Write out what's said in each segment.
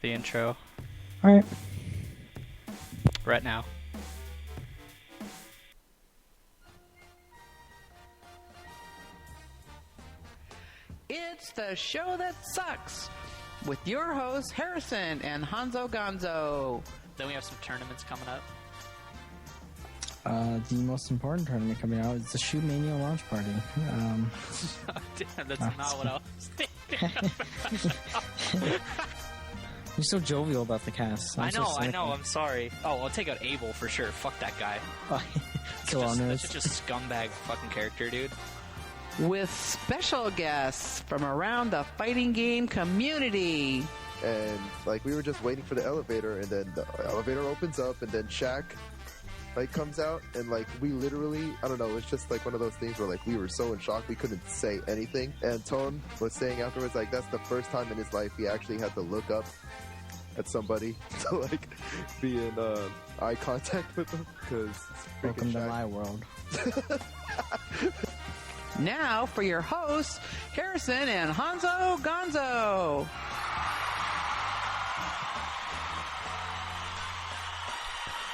the intro All right. right now. It's the show that sucks with your hosts Harrison and Honzo Gonzo. Then we have some tournaments coming up. The most important tournament coming out is the Shoe Mania launch party. Damn, that's not what I was thinking. You're so jovial about the cast. I know. I'm sorry. Oh, I'll take out Abel for sure. Fuck that guy. That's such a scumbag fucking character, dude. With special guests from around the fighting game community. And like we were just waiting for the elevator, and then the elevator opens up, and then Shaq comes out, and we literally, I don't know, it's just one of those things where we were so in shock we couldn't say anything. And Tone was saying afterwards that's the first time in his life he actually had to look up at somebody to be in eye contact with them, because welcome to my world. Now for your hosts, Harrison and Honzo Gonzo.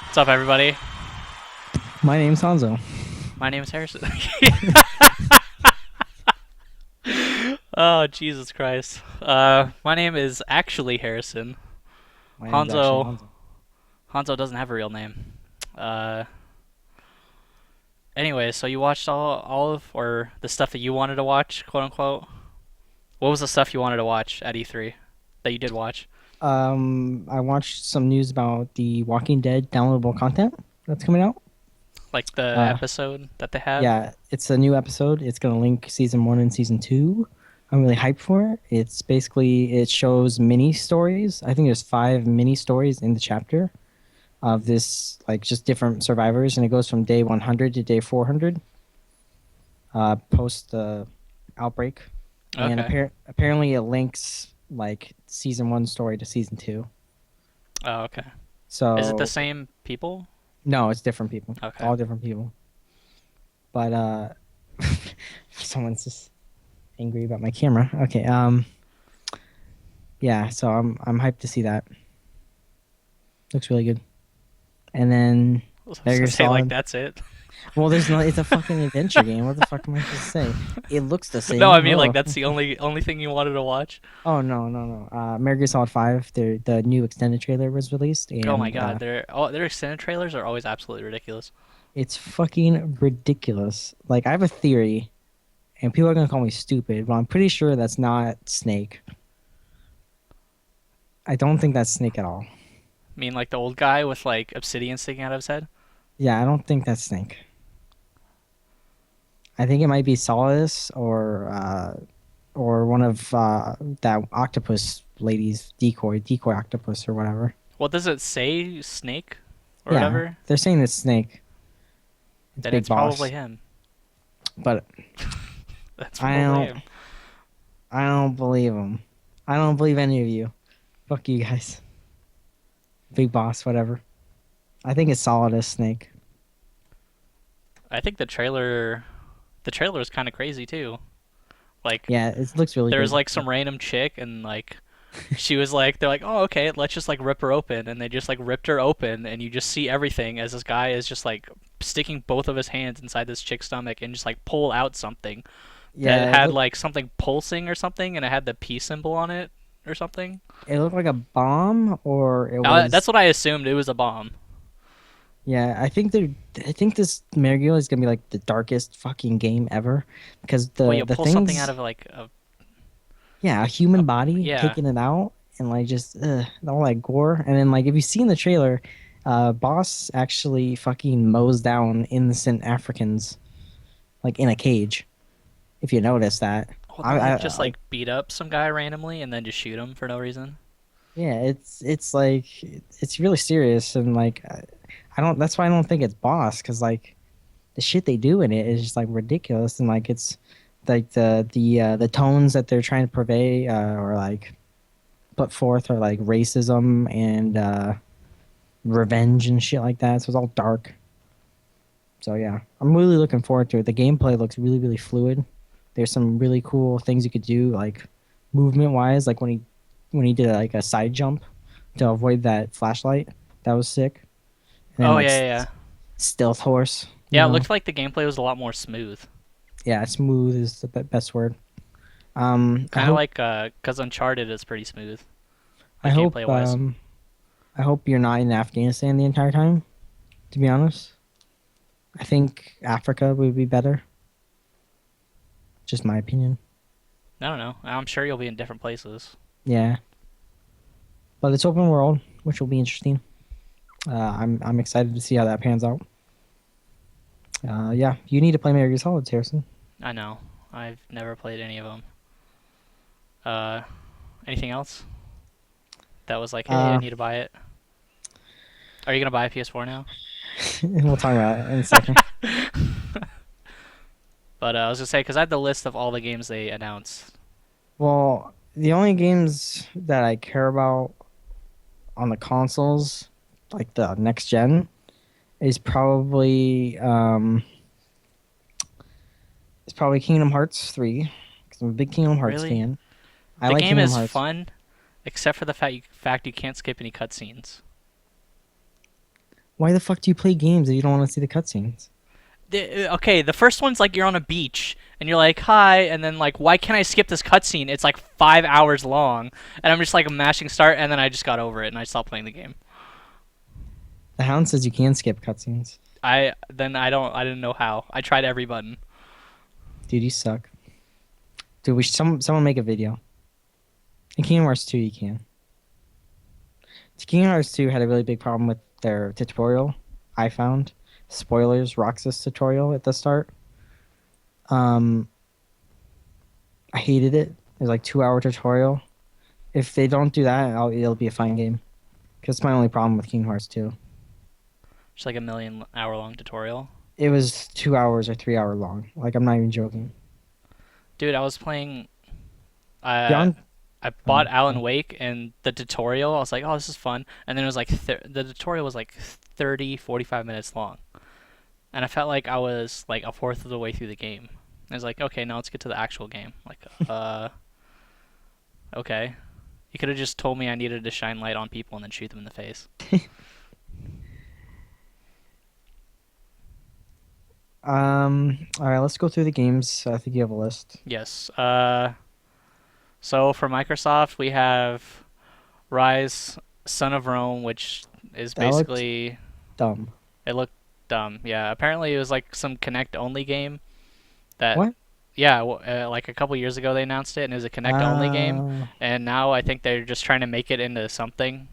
What's up, everybody? My name's Honzo. My name is Harrison. Oh, Jesus Christ. My name is actually Harrison. Honzo doesn't have a real name. Anyway, so you watched all of, or the stuff that you wanted to watch, quote unquote? What was the stuff you wanted to watch at E3 that you did watch? I watched some news about the Walking Dead downloadable content that's coming out. Like the episode that they have? Yeah, it's a new episode. It's going to link Season 1 and Season 2. I'm really hyped for it. It's basically, it shows mini stories. I think there's 5 mini stories in the chapter of this, just different survivors, and it goes from day 100 to day 400 post the outbreak. Okay. And apparently it links Season 1 story to Season 2. Oh, okay. So is it the same people? No, it's different people. Okay. All different people. But someone's just angry about my camera. Okay. Yeah, so I'm hyped to see that. Looks really good. And then that's it. Well, there's no. It's a fucking adventure game. What the fuck am I supposed to say? It looks the same. No, I mean that's the only thing you wanted to watch. Oh no. Metal Gear Solid 5. The new extended trailer was released. And, oh my god, their extended trailers are always absolutely ridiculous. It's fucking ridiculous. I have a theory, and people are gonna call me stupid, but I'm pretty sure that's not Snake. I don't think that's Snake at all. I mean, the old guy with obsidian sticking out of his head? Yeah, I don't think that's Snake. I think it might be Solidus or one of that octopus lady's decoy octopus or whatever. Well, does it say Snake or whatever? They're saying it's Snake. Then it's probably him. But that's probably him. I don't believe him. I don't believe any of you. Fuck you guys. Big boss, whatever. I think it's Solidus Snake. I think the trailer is kind of crazy too. Yeah, it looks really there good. was some random chick, and she was they're oh, okay, let's just rip her open, and they just ripped her open, and you just see everything as this guy is just sticking both of his hands inside this chick's stomach and just pull out something that had something pulsing or something, and it had the P symbol on it or something. It looked like a bomb, or it was. That's what I assumed. It was a bomb. Yeah, I think this Metal Gear is gonna be the darkest fucking game ever, because you the pull things, something out of a human body, taking it out, and just all gore, and then if you see in the trailer, boss actually fucking mows down innocent Africans, in a cage. If you notice that. I just beat up some guy randomly and then just shoot him for no reason. Yeah, it's really serious, and I don't. That's why I don't think it's boss, because the shit they do in it is just ridiculous, and it's the tones that they're trying to purvey or put forth are racism and revenge and shit like that. So it's all dark. So yeah, I'm really looking forward to it. The gameplay looks really, really fluid. There's some really cool things you could do, movement wise, when he did a side jump to avoid that flashlight. That was sick. And then Oh like yeah, yeah, yeah. stealth horse. You Yeah, it know, looked like the gameplay was a lot more smooth. yeah, smooth is the best word. I Kind of hope like because Uncharted is pretty smooth, I like hope gameplay wise. I hope you're not in Afghanistan the entire time. To be honest, I think Africa would be better. Just my opinion. I don't know. I'm sure you'll be in different places. Yeah, but it's open world, which will be interesting. I'm excited to see how that pans out. Yeah, you need to play Metal Gear Solid, Harrison. I know. I've never played any of them. Uh, anything else that was like, hey, I Uh, need to buy it? Are you gonna buy a PS4 now? we'll talk about it in a second. But I was gonna say because I had the list of all the games they announced. Well, the only games that I care about on the consoles, like the next gen, is probably Kingdom Hearts 3 because I'm a big Kingdom Hearts Really, fan. I the like game Kingdom is Hearts. fun, except for the fact you can't skip any cutscenes. Why the fuck do you play games if you don't want to see the cutscenes? Okay, the first one's like you're on a beach and you're like hi, and then like why can't I skip this cutscene? It's like 5 hours long, and I'm just like mashing start, and then I just got over it and I stopped playing the game. The Hound says you can skip cutscenes. I didn't know how. I tried every button. Dude, you suck. Dude, someone make a video. In Kingdom Hearts 2, you can. Kingdom Hearts 2 had a really big problem with their tutorial. I found spoilers, Roxas tutorial at the start. Um, I hated it. It was like 2 hour tutorial. If they don't do that, it'll be a fine game. Because it's my only problem with Kingdom Hearts 2. Just like a million hour long tutorial. It was 2 hours or 3 hour long. Like I'm not even joking. Dude, I was playing. Uh, Beyond, I bought yeah. Alan Wake and the tutorial. I was like, oh, this is fun. And then it was like the tutorial was like 30, 45 minutes long, and I felt like I was like a fourth of the way through the game. I was like, okay, now let's get to the actual game. Like, okay. You could have just told me I needed to shine light on people and then shoot them in the face. All right, let's go through the games. I think you have a list. Yes. So for Microsoft, we have Rise, Son of Rome, which is That looked basically dumb. it looked dumb. Yeah, apparently it was like some Connect only game that What? yeah, like a couple years ago they announced it and it was a Connect only game, Uh, and now I think they're just trying to make it into something.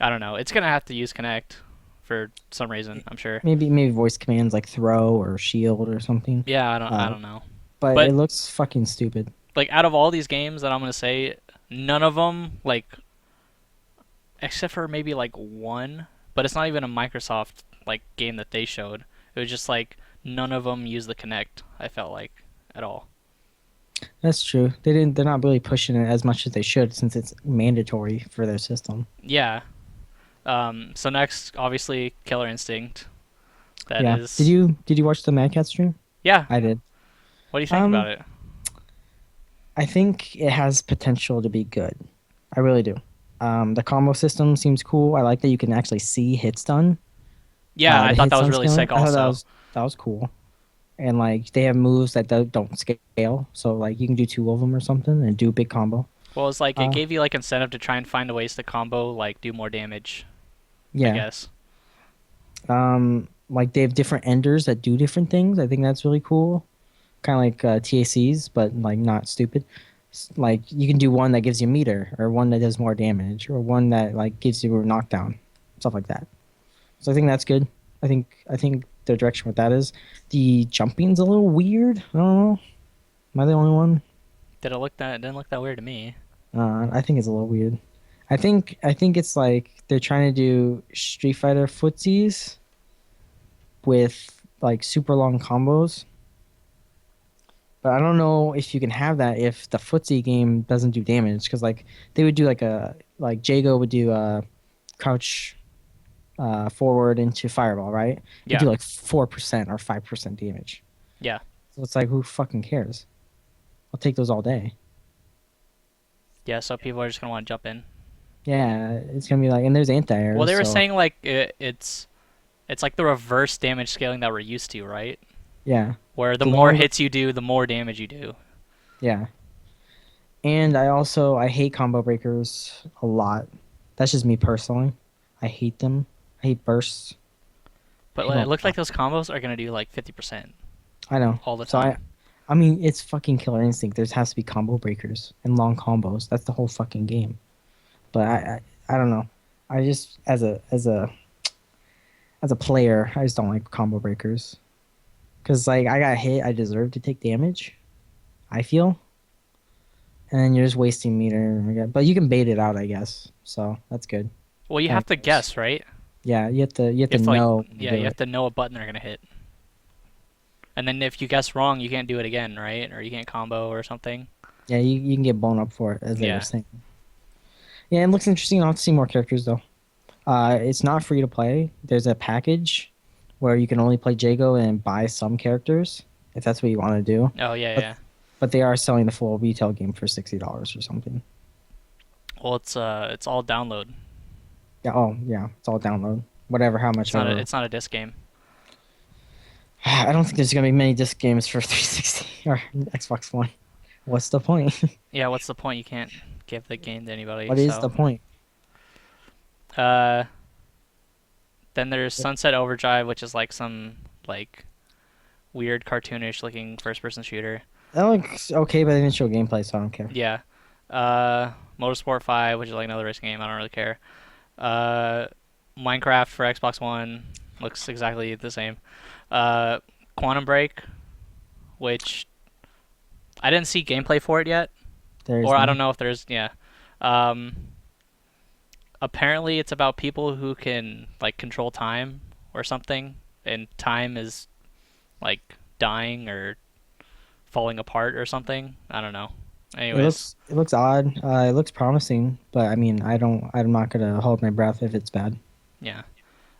I don't know. It's gonna have to use Connect for some reason, I'm sure. maybe voice commands like throw or shield or something. Yeah, I Uh, don't know. but it But looks fucking stupid. like out of all these games that I'm gonna say, none of them like except for maybe like one, but it's not even a Microsoft like game that they showed. It was just like none of them use the Connect. I felt like at all. That's true. They didn't. They're not really pushing it as much as they should since it's mandatory for their system. Yeah. So next, obviously, Killer Instinct. That Yeah. is. Did you watch the Mad Cat stream? Yeah. I did. What do you think about Um, it? I think it has potential to be good. I really do. The combo system seems cool. I like that you can actually see hits done. Yeah, I The thought hits that was on really scaling. sick. I thought Also, that was cool. And like they have moves that don't scale, so like you can do two of them or something and do big combo. well, it's like it Uh, gave you like incentive to try and find ways to combo, like do more damage. I yeah. guess. Like they have different enders that do different things. I think that's really cool. Kind of like TACs, but like not stupid. Like you can do one that gives you meter, or one that does more damage, or one that like gives you a knockdown, stuff like that. So I think that's good. I think the direction with that is the jumping's a little weird. I don't know. Am I the only one? Did it look that? It didn't look that weird to me. I think it's a little weird. I think it's like they're trying to do Street Fighter footsies with like super long combos. But I don't know if you can have that if the footsie game doesn't do damage because like they would do like Jago would do a crouch forward into fireball, right? You Yeah. do like 4% or 5% damage. Yeah. So it's like who fucking cares? I'll take those all day. Yeah. So people are just gonna want to jump in. Yeah, it's gonna be like, and there's Well, anti-airs, they were so saying like it's like the reverse damage scaling that we're used to, right? yeah, Where the the more longer, hits you do, the more damage you do. yeah. And I hate combo breakers a lot. That's just me personally. I hate them. I hate bursts. I But hate them it looks a like lot. those combos are gonna do like 50% I know. all the So time. I mean, it's fucking Killer Instinct. There has to be combo breakers and long combos. That's the whole fucking game. But I don't know. I just as a player, I just don't like combo breakers. Cause like I got hit, I deserve to take damage. I feel, and then you're just wasting meter. But you can bait it out, I guess. So that's good. Well, you Kind have of to close. guess, right? Yeah, you have You to have to like, know when to yeah, you do have it. to know what button they're gonna hit. And then if you guess wrong, you can't do it again, right? Or you can't combo or something. Yeah, you can get blown up for it, as they were Yeah. saying. Yeah, it looks interesting. I'll have to see more characters though. It's not free to play. There's a package where you can only play Jago and buy some characters if that's what you want to do. Oh yeah, But yeah. but they are selling the full retail game for $60 or something. Well, it's all download. Yeah. Oh yeah, it's all download. Whatever. How much ever. It's not a disc game. I don't think there's gonna be many disc games for 360 or Xbox One. What's the point? Yeah, what's the point? You can't give the game to anybody. What is the So, point? uh, then there's Sunset Overdrive, which is like some like weird cartoonish looking first person shooter. That looks okay, but they didn't show gameplay, so I don't care. Yeah. Motorsport 5, which is like another racing game. I don't really care. Uh, Minecraft for Xbox One looks exactly the same. Uh, Quantum Break, which I didn't see gameplay for it yet, There is or I don't none. know if there's yeah. Um, apparently it's about people who can like control time or something, and time is like dying or falling apart or something. I don't know. Anyways, It looks odd. It looks promising, but I mean, I'm not gonna hold my breath if it's bad. yeah.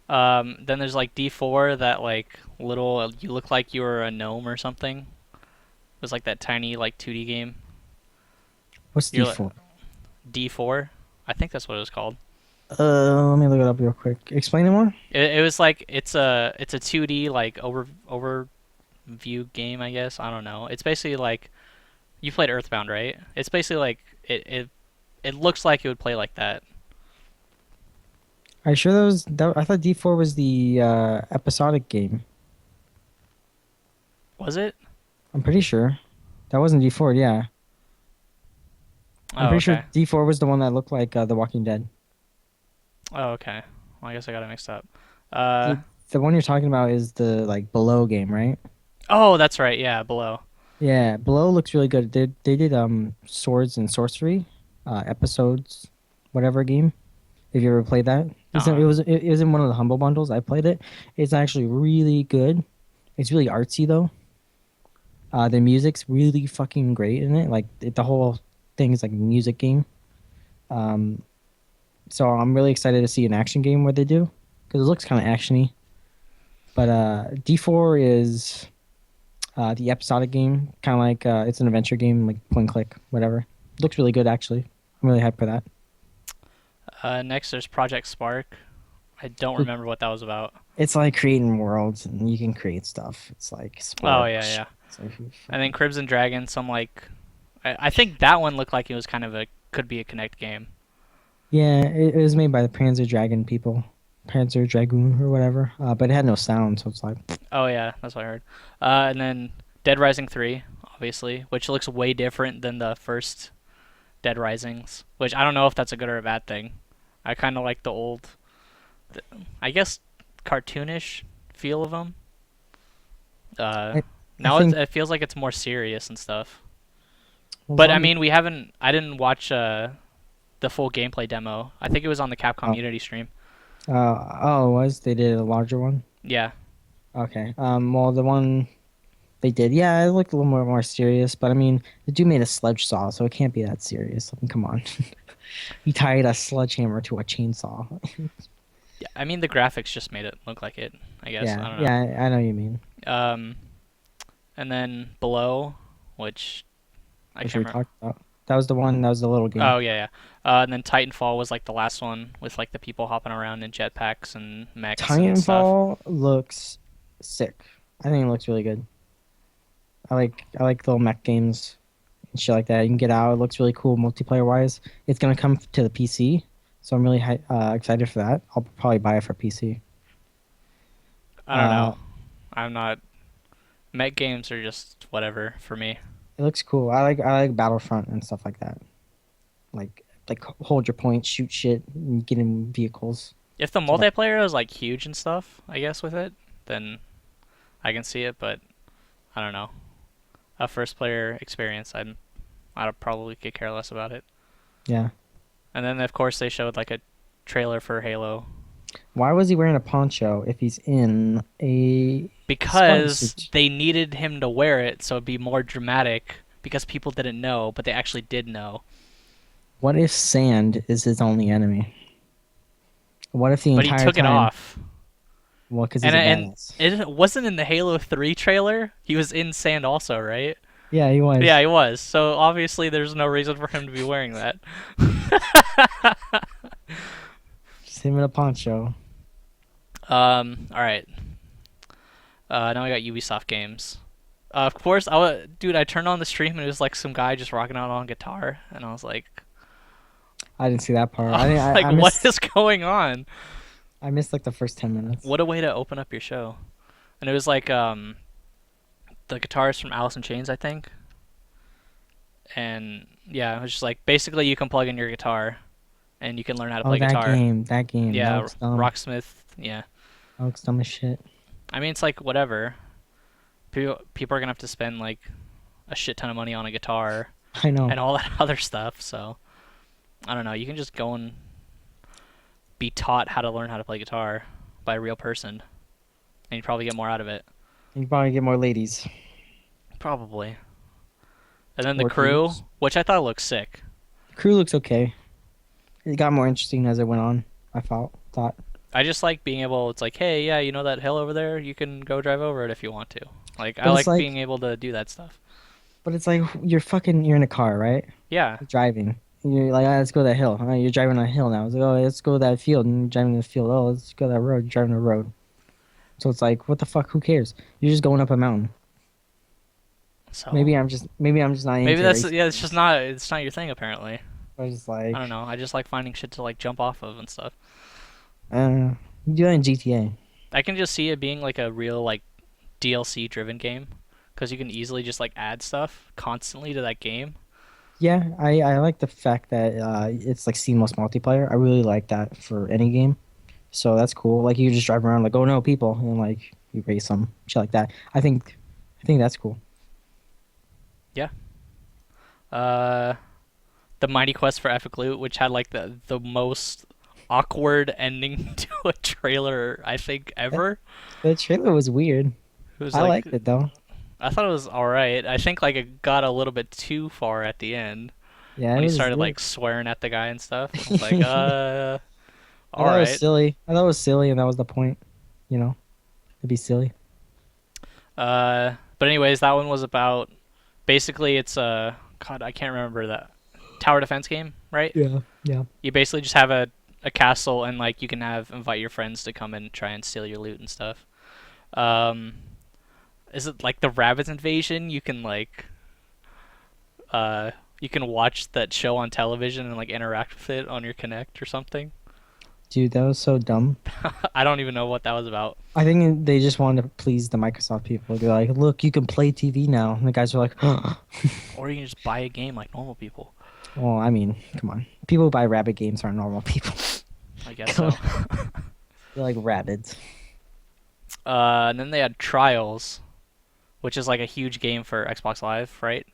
Then there's like D4 that like little you look like you were a gnome or something. It was like that tiny like 2D game. What's You're like D4? D4. I think that's what it was called. Let me look it up real quick. Explain it more. It was like it's a 2D like overview game, I guess. I don't know. It's basically like you played Earthbound, right? It's basically like it looks like it would play like that. Are you sure that was that? I thought D4 was the episodic game. Was it? I'm pretty sure that wasn't D4. Yeah, I'm Oh, pretty sure okay. D4 was the one that looked like The Walking Dead. Oh, okay. Well, I guess I got it mixed up. Uh The the one you're talking about is the like Below game, right? oh, that's right. Yeah, below. Yeah, Below looks really good. They did Swords and Sorcery, episodes, whatever game. If you ever played that, Uh-uh. it was in one of the Humble Bundles. I played it. It's actually really good. It's really artsy though. The music's really fucking great in it. Like the whole thing is like a music game. Um, so I'm really excited to see an action game where they do because it looks kind of actiony. But D4 is the episodic game, kind of like it's an adventure game, like point and click, whatever. Looks really good actually. I'm really hyped for that. Next there's Project Spark. I don't It- remember what that was about. It's like creating worlds and you can create stuff. It's like Oh yeah, sports. yeah. It's like, And then Crimson Dragon, some like I think that one looked like it was kind of a could be a Connect game. yeah, it was made by the Panzer Dragon people, Panzer Dragoon or whatever. But it had no sound, so it's like Oh yeah, that's what I heard. And then Dead Rising 3, obviously, which looks way different than the first Dead Risings, which I don't know if that's a good or a bad thing. I kind of like the old, I guess, cartoonish feel of them. Uh, I now think. it feels like it's more serious and stuff. Well, But I zombie. mean, I didn't watch the full gameplay demo. I think it was on the Capcom Oh, Unity stream. oh, it was they did a larger one. Yeah. Okay. Well, the one they did, yeah, it looked a little more serious. But I mean, the dude made a sledge saw, so it can't be that serious. I mean, come on. He tied a sledgehammer to a chainsaw. Yeah. I mean, the graphics just made it look like it. I guess I Yeah, don't know. yeah, I know what you mean. Um, and then Below, which I Which can't we remember. talked about. That was the one. That was the little game. Oh yeah, yeah. And then Titanfall was like the last one with like the people hopping around in jetpacks and mechs and stuff. Titanfall looks sick. I think it looks really good. I like little mech games and shit like that. You can get out. It looks really cool multiplayer wise. It's gonna come to the PC, so I'm really excited for that. I'll probably buy it for PC. I don't Uh, know. I'm not. Mech games are just whatever for me. it looks cool. I like Battlefront and stuff like that. Like hold your point, shoot shit, and get in vehicles. If the So, multiplayer is like huge and stuff, I guess with it, then I can see it. But I don't know. A first player experience, I'd probably could care less about it. yeah. And then of course they showed like a trailer for Halo Why was he wearing a poncho if he's in a scuba because suit? they needed him to wear it so it'd be more dramatic because people didn't know, but they actually did know. What if sand is his only enemy? What if the But he entire took it time? off. Well, because he's And a and badass. it wasn't in the Halo 3 trailer. He was in sand also, right? Yeah, he was. Yeah, he was. So obviously there's no reason for him to be wearing that. Just him in a poncho. All right. Now I got Ubisoft games. Of course, dude. I turned on the stream and it was like some guy just rocking out on guitar, and I was like, I didn't see that part. I didn't, like I what missed. is going on? I missed like the first 10 minutes. What a way to open up your show. And it was like the guitarist from Alice in Chains, I think. And yeah, it was just like basically you can plug in your guitar, and you can learn how to Oh, play that guitar. game. That game. That Yeah, looks dumb. Rocksmith. Yeah, That looks dumb as shit. I mean it's like whatever. People are gonna have to spend like a shit ton of money on a guitar I know. and all that other stuff. So I don't know. You can just go and be taught how to learn how to play guitar by a real person, and you probably get more out of it. You probably get more ladies. Probably. And then the Or crew, dudes. which I thought looked sick. The crew looks okay. It got more interesting as it went on. I thought. I just like being able. It's like, hey, yeah, you know that hill over there? You can go drive over it if you want to. Like, I But it's like like, being able to do that stuff. you're in a car, right? Yeah, You're driving. You're like, let's go to that hill. All right, you're driving on a hill now. It's like, oh, let's go to that field. And you're driving to the field. Oh, let's go to that road. You're driving the road. So it's like, what the fuck? Who cares? You're just going up a mountain. so Maybe I'm just not maybe into that's racing. yeah. It's not your thing apparently. I was just I like, don't know. I just like finding shit to like jump off of and stuff. you do that in GTA. I can just see it being like a real like DLC driven game because you can easily just like add stuff constantly to that game. Yeah, I like the fact that it's like seamless multiplayer. I really like that for any game. So that's cool. Like you just drive around like, oh no, people, and like you race them, shit like that. I think that's cool. Yeah. Uh, the Mighty Quest for Epic Loot, which had like the most awkward ending to a trailer I think ever. The trailer was weird. It was I like liked it though. I thought it was all right. I think like it got a little bit too far at the end Yeah, when it he was. started like swearing at the guy and stuff. I was like, I all thought it was right. silly. I thought it was silly, and that was the point. You know, to be silly. But anyways, that one was about basically it's a God, I can't remember that tower defense game, right? Yeah, yeah. You basically just have a castle and like you can have invite your friends to come and try and steal your loot and stuff. Um, is it like the rabbit invasion? You can watch that show on television and like interact with it on your Connect or something. Dude, that was so dumb. I don't even know what that was about. I think they just wanted to please the Microsoft people. They're like, look, you can play TV now. And the guys were like, Or you can just buy a game like normal people. well, I mean, come on. People who buy rabbit games aren't normal people. I guess so. They're like rabbits. And then they had Trials, which is like a huge game for Xbox Live, right?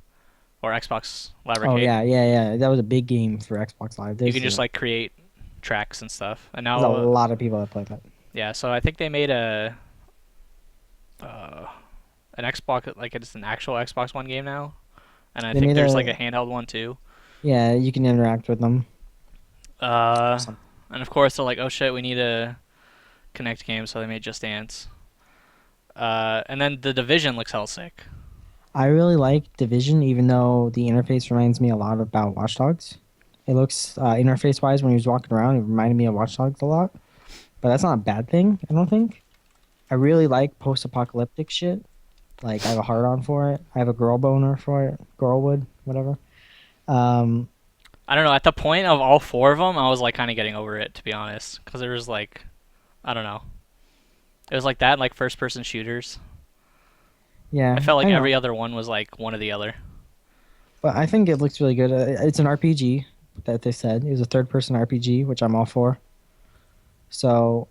Or Xbox Live Oh, Arcade. yeah. That was a big game for Xbox Live. You There's, can just like create tracks and stuff. And there's a now, lot of people that play that. yeah. So I think they made an Xbox like it's an actual Xbox One game now, and I They think made there's a- like a handheld one too. Yeah, you can interact with them. And of course they're like, oh shit, we need a Connect game, so they made Just Dance. And then The Division looks hell sick. I really like Division, even though the interface reminds me a lot about Watch Dogs. It looks interface wise when he was walking around, it reminded me of Watch Dogs a lot. But that's not a bad thing, I don't think. I really like post apocalyptic shit. Like I have a heart on for it. I have a girl boner for it. Girlwood, whatever. Um, I don't know. At the point of all four of them, I was like kind of getting over it, to be honest, because there was like, I don't know. It was like that, like first-person shooters. I yeah, felt like I know. every other one was like one or the other. But I think it looks really good. It's an RPG that they said. It was a third person RPG, which I'm all for. So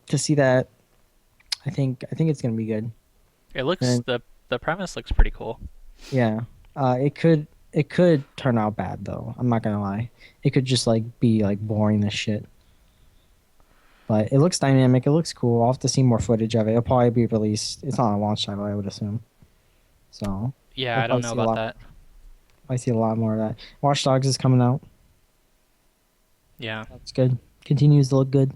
to see that, I think it's gonna be good. It looks And the premise looks pretty cool. yeah, it could turn out bad though. I'm not gonna lie. It could just like be like boring as shit. But it looks dynamic. It looks cool. I'll have to see more footage of it. It'll probably be released. It's not a launch title, I would assume. So Yeah, we'll I don't probably know see a about lot. that. I see a lot more of that. Watch Dogs is coming out. Yeah, That's good. Continues to look good.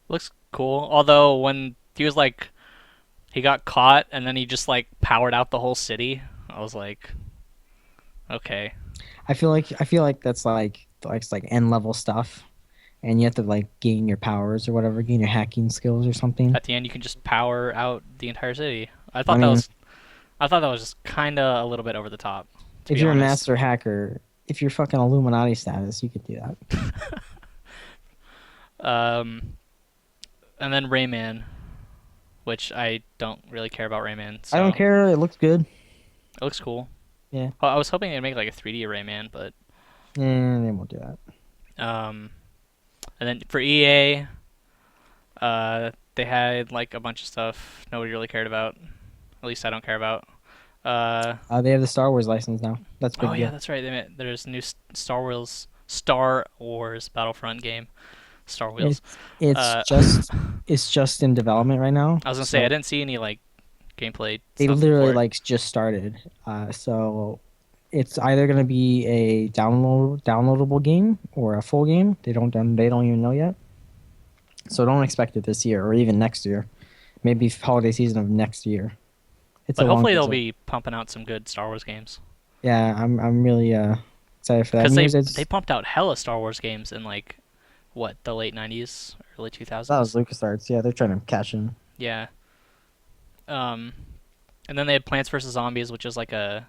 looks cool. Although when he was like, he got caught and then he just like powered out the whole city. I was like, okay. I feel like that's like end level stuff, and you have to like gain your powers or whatever, gain your hacking skills or something. At the end, you can just power out the entire city. I mean, I thought that was just kind of a little bit over the top, to if be you're a honest. master hacker, if you're fucking Illuminati status, you could do that. Um, and then Rayman, which I don't really care about Rayman, I don't so care. It looks good. it looks cool. Yeah. I was hoping they'd make like a 3D Rayman, but And they won't do that. um, and then for EA, they had like a bunch of stuff nobody really cared about. At least I don't care about. Uh, They have the Star Wars license now. That's a oh big yeah, deal. that's right. There's a new Star Wars Battlefront game. Star Wheels. It's it's Uh, just in development right now. I was gonna say I So didn't see any like gameplay they stuff literally for it. like just started. So it's either gonna be a downloadable game or a full game. They don't even know yet. So don't expect it this year or even next year. Maybe holiday season of next year. It's But a long. hopefully It's they'll a, be pumping out some good Star Wars games. yeah, I'm really excited for that Because news. they It's pumped out hella Star Wars games in like what the late '90s, early that was 2000s. LucasArts. Yeah, they're trying to cash in. Yeah. Um, and then they had Plants vs Zombies, which is like a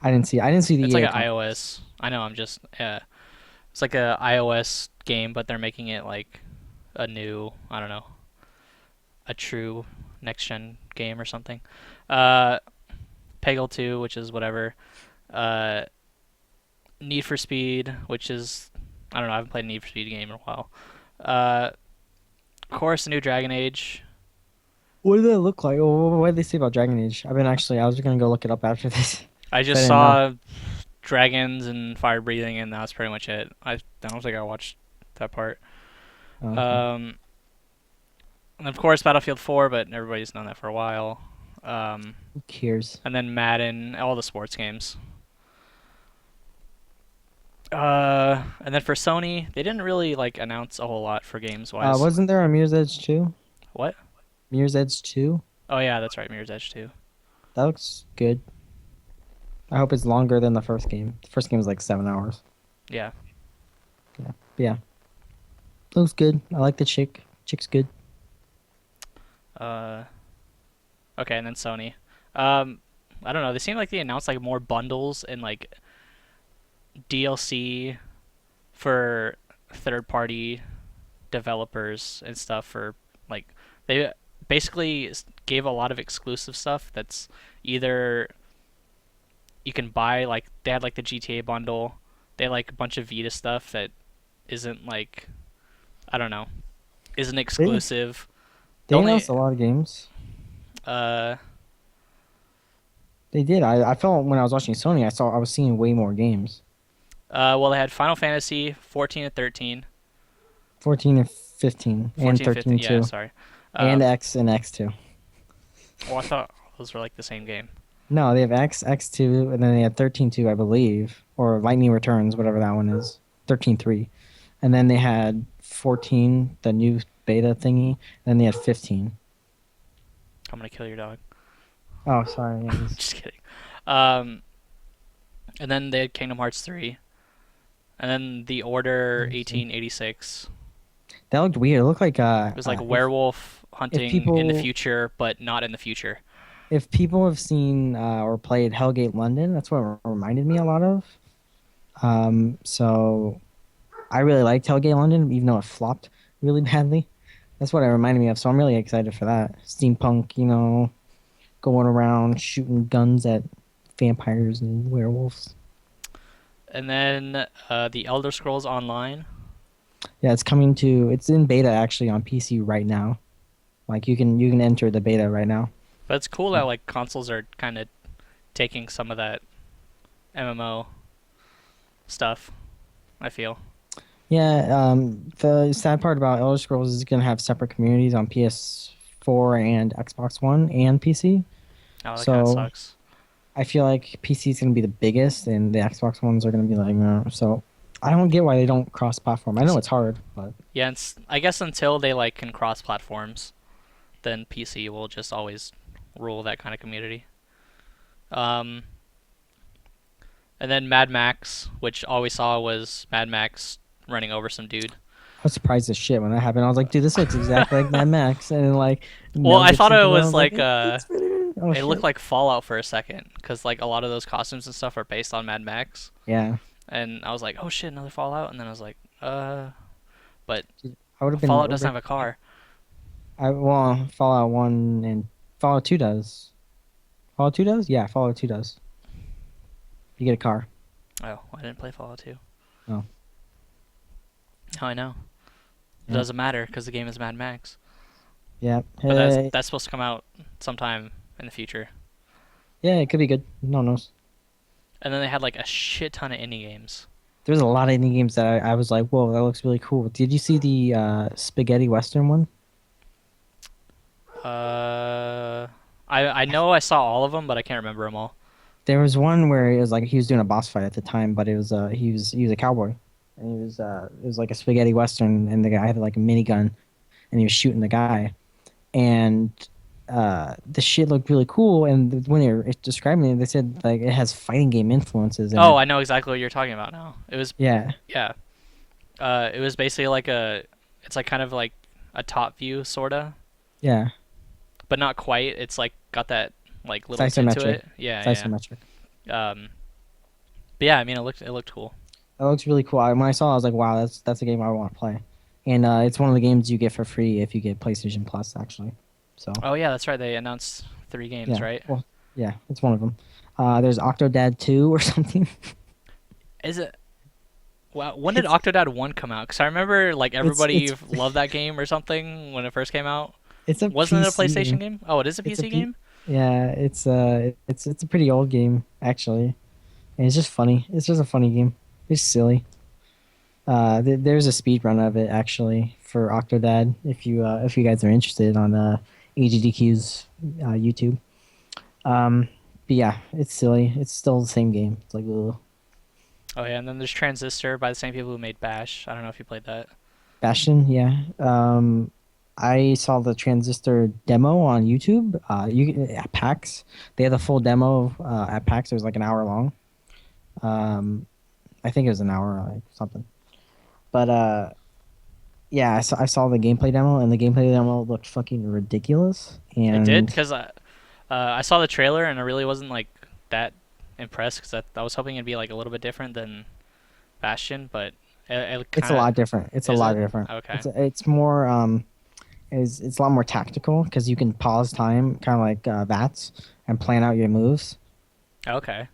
I didn't see the it's like EA an conference. iOS. I know I'm just it's like a iOS game, but they're making it like a new I don't know a true next gen game or something. Uh, Peggle 2, which is whatever. Uh, Need for Speed, which is I don't know. I haven't played a Need for Speed game in a while. Uh, of course, the new Dragon Age. What did that look like? Oh, what did they say about Dragon Age? I was gonna go look it up after this. I 'Cause I just didn't know. saw dragons and fire breathing, and that's pretty much it. I don't think I watched that part. Oh, okay. Um, and of course, Battlefield 4, but everybody's known that for a while. Who cares? And then Madden, all the sports games. And then for Sony, they didn't really like announce a whole lot for games wise. Wasn't there a Mirror's Edge 2? What? Mirror's Edge 2? Oh yeah, that's right, Mirror's Edge 2. That looks good. I hope it's longer than the first game. The first game was like 7 hours. Yeah. Yeah. But yeah. Looks good. I like the chick. Chick's good. Uh, okay, and then Sony. I don't know. They seem like they announced like more bundles and like DLC for third-party developers and stuff for like they basically gave a lot of exclusive stuff that's either you can buy like they had like the GTA bundle. They had, like a bunch of Vita stuff that isn't like I don't know, isn't They, exclusive. they The only announced a lot of games. uh They did. I felt when I was watching Sony, I was seeing way more games. well they had Final Fantasy 14 and 13, 14 and 15 and 14 and 15. 13 Yeah, too. sorry. And Um, X and X2. well I thought those were like the same game. No, they have X, X2, and then they have 13.2, I believe, or Lightning Returns, whatever that one is. 13.3. And then they had 14, the new beta thingy. And then they had 15. I'm gonna kill your dog. Oh, sorry. Yeah, this, Just kidding. Um, and then they had Kingdom Hearts 3, and then The Order interesting. 1886. That looked weird. It looked like It was like if werewolf if hunting in the people future, but not in the future. if people have seen or played Hellgate London, that's what it reminded me a lot of. So I really liked Hellgate London, even though it flopped really badly. That's what it reminded me of. So I'm really excited for that. Steampunk, going around shooting guns at vampires and werewolves. And then The Elder Scrolls Online. Yeah, it's in beta actually on PC right now. Like you can enter the beta right now. But it's cool that like consoles are kind of taking some of that MMO stuff, I feel. Yeah, the sad part about Elder Scrolls is it's gonna have separate communities on PS4 and Xbox One and PC. Oh, that kind of So sucks. I feel like PC is gonna be the biggest, and the Xbox ones are gonna be like, so I don't get why they don't cross-platform. I know it's hard, but Yeah, I guess until they like can cross platforms, then PC will just always rule that kind of community. Um, and then Mad Max, which all we saw was Mad Max running over some dude. I was surprised as shit when that happened. I was like, dude, this looks exactly like Mad Max, and then like Well, Mel I thought Gibson it comes out, I was was like, like it's really oh it looked shit. like Fallout for a second, because like a lot of those costumes and stuff are based on Mad Max, Yeah, and I was like, oh shit, another Fallout, and then I was like, but I would have been. Fallout doesn't have a car. Fallout One and Fallout Two does. Fallout Two does? Yeah, Fallout Two does. You get a car. Oh, I didn't play Fallout 2. Oh, Oh, I know. It yeah, doesn't matter because the game is Mad Max. yeah. But that's supposed to come out sometime in the future. Yeah, it could be good. No one knows. And then they had like a shit ton of indie games. There's a lot of indie games that I was like, whoa, that looks really cool. Did you see the spaghetti western one? Uh, I know I saw all of them, but I can't remember them all. There was one where it was like he was doing a boss fight at the time, but it was he was a cowboy, and it was like a spaghetti western, and the guy had like a minigun, and he was shooting the guy, and the shit looked really cool. And when they were describing it, they said like it has fighting game influences in Oh, it. I know exactly what you're talking about now. It was Yeah, yeah. It was basically like it's like kind of like a top view sorta, yeah, but not quite. It's like got that like it's little tint to isometric. it. Yeah, It's yeah. isometric. Um, but yeah, I mean, it looked cool. That looks really cool. When I saw it, I was like, wow, that's a game I want to play. And it's one of the games you get for free if you get PlayStation Plus, actually. So, Oh yeah, that's right. They announced 3 games, yeah. right? Well, yeah, it's one of them. There's Octodad 2 or something. Is it? Wow, when did It's Octodad 1 come out? Because I remember like everybody it's loved that game or something when it first came out. it's a Wasn't it a PC PlayStation game. game? Oh, it is a It's a PC P game? Yeah, it's a pretty old game actually. And it's just funny. It's just a funny game. It's silly. There's a speed run of it actually for Octodad if you guys are interested on AGDQ's YouTube. Um, but yeah, it's silly. It's still the same game. It's like, ugh. Oh yeah, and then there's Transistor by the same people who made Bash. I don't know if you played that. Bastion, yeah. I saw the Transistor demo on YouTube. At PAX, they had the full demo at PAX. It was like an hour long. Um, I think it was an hour, like something. But yeah, I saw the gameplay demo, and the gameplay demo looked fucking ridiculous. It did And because I saw the trailer and I really wasn't like that impressed because I was hoping it'd be like a little bit different than Bastion, but it it's a kind lot of different. It's a is lot it? different. Okay. It's more it's a lot more tactical because you can pause time, kind of like VATS, and plan out your moves Okay.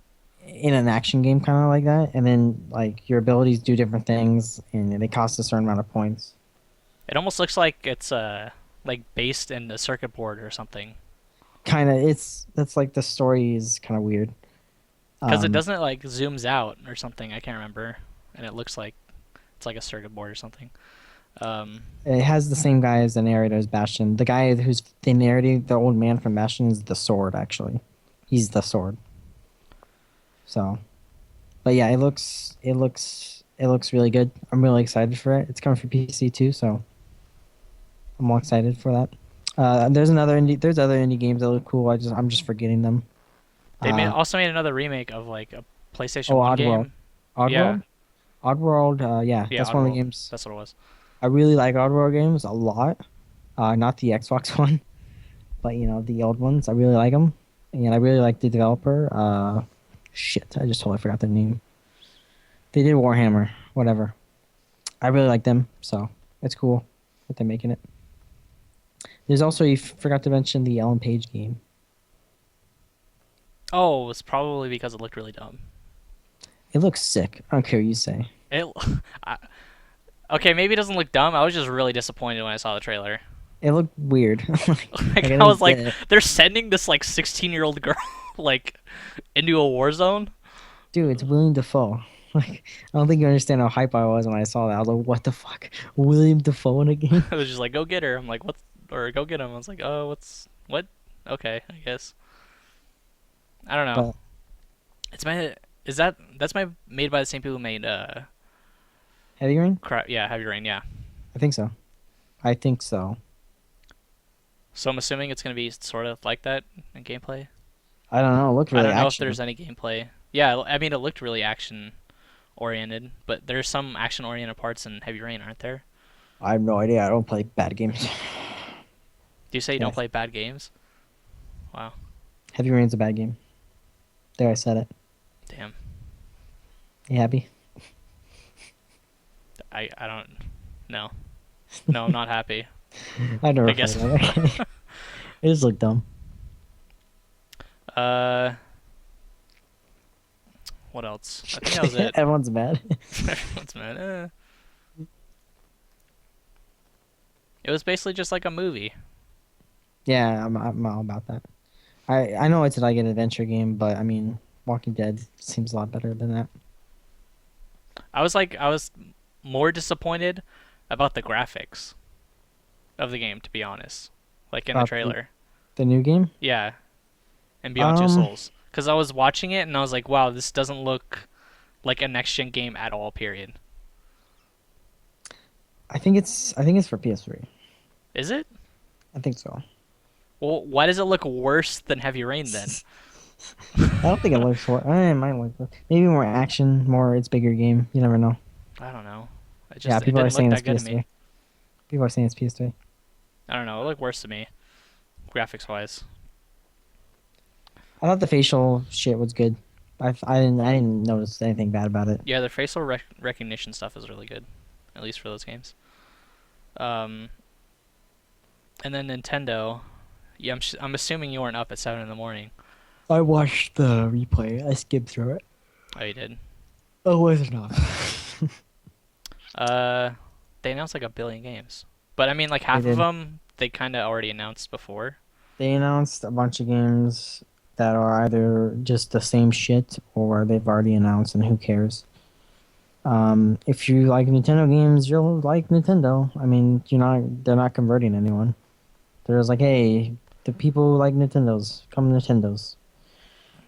in an action game, kind of like that. And then like your abilities do different things, and they cost a certain amount of points. It almost looks like it's like based in a circuit board or something Kind of, that's like the story is kind of weird. because it Um, doesn't like zooms out or something. I can't remember, and it looks like it's like a circuit board or something. Um, it has the same guy as the narrator as Bastion. The guy who's the narrator, the old man from Bastion, is the sword. Actually, he's the sword. So, but yeah, it looks really good. I'm really excited for it. It's coming for PC too, so I'm all excited for that. There's another indie. There's other indie games that look cool. I'm just forgetting them. They made Uh, also made another remake of like a PlayStation oh, One Oddworld. game. Yeah, Oddworld. Oddworld. Yeah, yeah, that's one of the Oddworld. games. That's what it was. I really like Oddworld games a lot. Not the Xbox one, but the old ones. I really like them, and I really like the developer. Shit, I just totally forgot their name. They did Warhammer, whatever. I really like them, so it's cool that they're making it. There's also you forgot to mention the Ellen Page game. Oh, it's probably because it looked really dumb. It looks sick. I don't care what you say. It, I, okay, maybe it doesn't look dumb. I was just really disappointed when I saw the trailer. It looked weird. I Like I was didn't like, get it. they're sending this like 16-year-old girl like into a war zone. Dude, it's William Dafoe. Like, I don't think you understand how hype I was when I saw that. I was like, what the fuck? William Dafoe in a game? I was just like, go get her. I'm like, what? Or go get him. I was like, oh, what? Okay, I guess. I don't know. But It's my is that that's my made by the same people who made Heavy Rain? yeah, Heavy Rain, yeah. I think so. I think so. So I'm assuming it's gonna be sort of like that in gameplay. I don't know. It looked I really don't know if action. there's any gameplay. Yeah, I mean it looked really action oriented, but there's some action oriented parts in Heavy Rain, aren't there? I have no idea. I don't play bad games. Do you say you don't Yes. play bad games? Wow, Heavy Rain's a bad game. There, I said it. damn. You happy? I don't no. No, I'm not happy. I never I played guess. that. It just looked dumb. uh what else? I think that was it. Everyone's mad. Everyone's mad. It was basically just like a movie. Yeah, I'm all about that. I know it's like an adventure game, but I mean, Walking Dead seems a lot better than that. I was more disappointed about the graphics of the game, to be honest. Like in the About trailer. The new game? Yeah. And Beyond Two Um, Souls. Because I was watching it and I was like, wow, this doesn't look like a next gen game at all, period. I think it's for PS3. Is it? I think so. Well, why does it look worse than Heavy Rain then? I don't think it looks for. It might look maybe more action, more it's bigger game. You never know. I don't know. Yeah, It people are didn't saying look it's that good to me. PS3. People are saying it's PS3. I don't know. It looked worse to me, graphics wise. I thought the facial shit was good. I didn't notice anything bad about it. Yeah, the facial recognition stuff is really good, at least for those games. Um, and then Nintendo. Yeah, I'm assuming you weren't up at 7 in the morning. I watched the replay. I skimmed through it. Oh, you did. Oh, was it not? They announced like a billion games, but I mean, like half They of did. them they kind of already announced before. They announced a bunch of games that are either just the same shit or they've already announced, and who cares? If you like Nintendo games, you'll like Nintendo. I mean, they're not converting anyone. They're just like, hey, the people who like Nintendos, come Nintendos.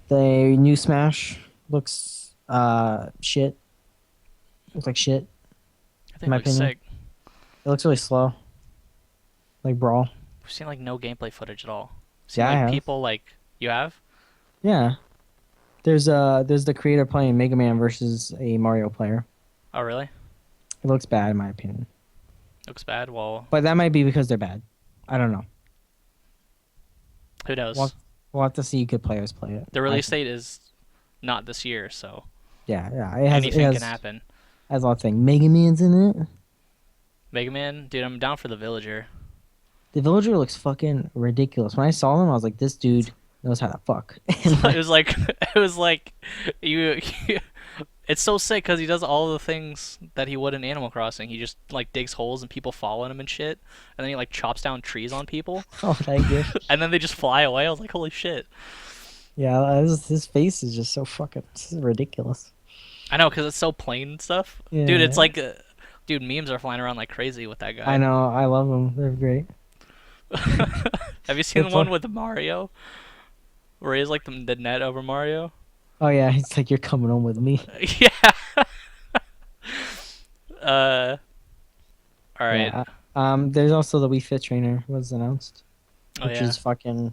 The new Smash looks shit. Looks like shit. I think My it looks opinion. sick. It looks really slow. Like Brawl. We've seen like no gameplay footage at all. Seen Yeah, I like have. people like you have. Yeah. There's the creator playing Mega Man versus a Mario player. Oh, really? It looks bad in my opinion. Looks bad. Well, But that might be because they're bad. I don't know. who knows? We'll have to see good players play it. The I release think. date is not this year, so Yeah. It has anything can happen. has a lot of things. Mega Man's in it. Mega Man, dude, I'm down for the Villager. The villager looks fucking ridiculous. When I saw him, I was like, this dude knows how to fuck. It was like you it's so sick because he does all the things that he would in Animal Crossing. He just like digs holes and people fall in him and shit, and then he like chops down trees on people, Oh, that good. and then they just fly away. I was like, holy shit! Yeah, his face is just so fucking this is ridiculous. I know because it's so plain and stuff, Yeah. dude. It's like, dude, memes are flying around like crazy with that guy. I know. I love them. They're great. Have you seen the It's one like- with Mario, where he has like the net over Mario? Oh yeah, it's like you're coming home with me. Yeah. All right. Yeah. There's also the Wii Fit trainer was announced. Oh which yeah, is fucking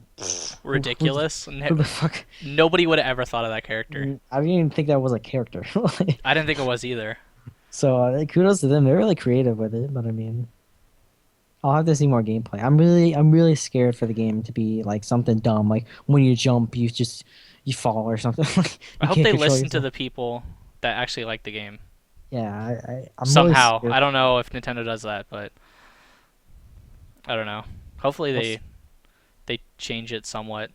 ridiculous. Who the fuck? Nobody would have ever thought of that character. I didn't even think that was a character. I didn't think it was either. So kudos to them. They're really creative with it. But I mean, I'll have to see more gameplay. I'm really scared for the game to be like something dumb. Like when you jump, you fall or something. Like I you hope can't they control listen to yourself. the people that actually like the game Yeah, I'm really somehow. scared. I don't know if Nintendo does that, but I don't know. Hopefully We'll they change it somewhat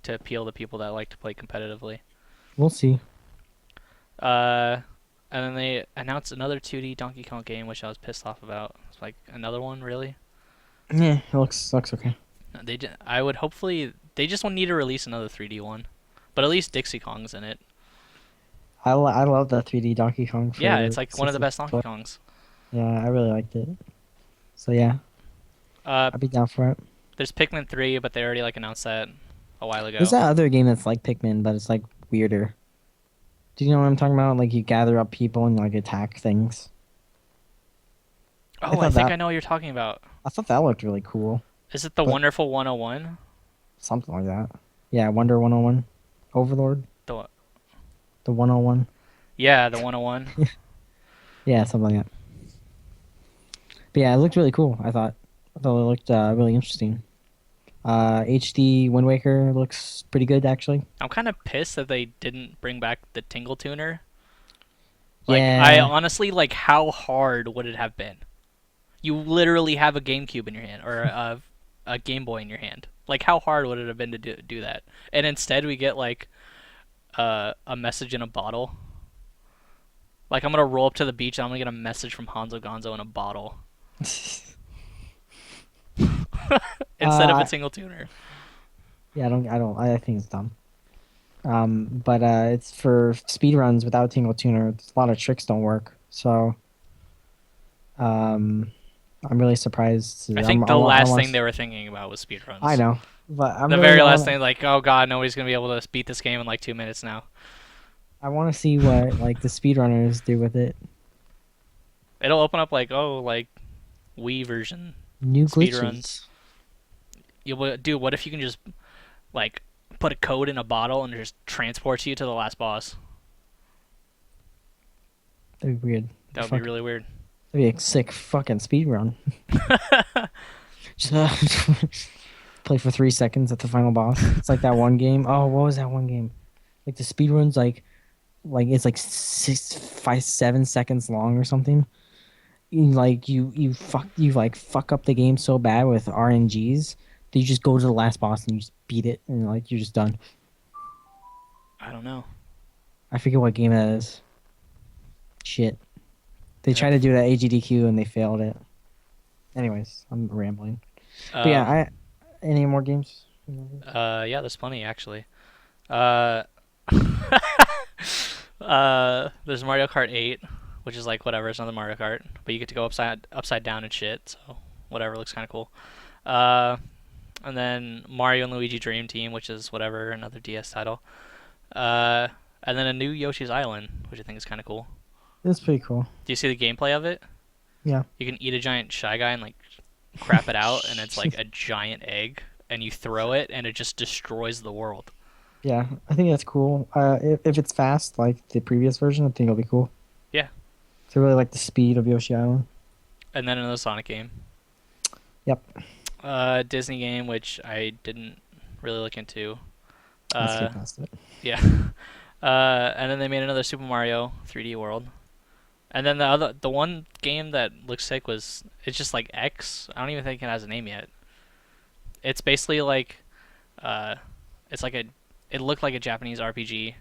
to appeal to people that like to play competitively. we'll see. Uh, and then they announced another 2D Donkey Kong game, which I was pissed off about. It's like another one, really. Yeah, it looks okay. I would hopefully they just need to release another 3D one, but at least Dixie Kong's in it. I love the 3D Donkey Kong. Yeah, For it's like one of the best Donkey 64. Kongs. Yeah, I really liked it. So yeah, I'd be down for it. There's Pikmin 3, but they already like announced that a while ago. There's that other game that's like Pikmin, but it's like weirder. Do you know what I'm talking about? Like you gather up people and like attack things. Oh, I thought think that- I know what you're talking about. I thought that looked really cool. Is it the But- Wonderful 101? Something like that. Yeah, Wonder 101. Overlord. The The 101. Yeah, the 101. Yeah, something like that. But yeah, it looked really cool, I thought. I thought it looked really interesting. HD Wind Waker looks pretty good, actually. I'm kind of pissed that they didn't bring back the Tingle Tuner. Like, Yeah. I honestly, like, how hard would it have been? You literally have a GameCube in your hand, or a Game Boy in your hand. Like, how hard would it have been to do that? And instead, we get, like, a message in a bottle. Like, I'm gonna roll up to the beach and I'm gonna get a message from Honzo Gonzo in a bottle. Instead of a Tingle Tuner. Yeah, I think it's dumb. But it's for speedruns without Tingle Tuner. A lot of tricks don't work. So, I'm really surprised. I think the last thing they were thinking about was speedruns. I know, but I'm The really, very I last wanna- thing, like, oh god, nobody's gonna be able to beat this game in like 2 minutes now. I want to see what like the speedrunners do with it. It'll open up like, oh, like Wii version. New Speedruns. glitches. Dude, what if you can just like put a code in a bottle and it just transports you to the last boss? That'd be weird. That would be really weird. That'd be a sick fucking speedrun. Just play for 3 seconds at the final boss. It's like that one game. Oh, what was that one game? Like the speedrun's like it's like 6, 5, 7 seconds long or something. You fuck up the game so bad with RNGs that you just go to the last boss and you just beat it and like you're just done. I don't know. I forget what game that is. Shit. They tried to do that AGDQ and they failed it. Anyways, I'm rambling. But yeah, any more games? Yeah, there's plenty actually. There's Mario Kart 8, which is like whatever, it's another Mario Kart, but you get to go upside down and shit, so whatever, looks kind of cool. And then Mario and Luigi Dream Team, which is whatever, another DS title. And then a new Yoshi's Island, which I think is kind of cool. It's pretty cool. Do you see the gameplay of it? Yeah. You can eat a giant Shy Guy and like crap it out, and it's like a giant egg, and you throw it, and it just destroys the world. Yeah, I think that's cool. If it's fast, like the previous version, I think it'll be cool. Yeah. So I really like the speed of Yoshi Island. And then another Sonic game. Yep. Disney game, which I didn't really look into. Let's get past it. Yeah. And then they made another Super Mario 3D World. And then the one game that looks sick it's just like X. I don't even think it has a name yet. It's basically like, it looked like a Japanese RPG.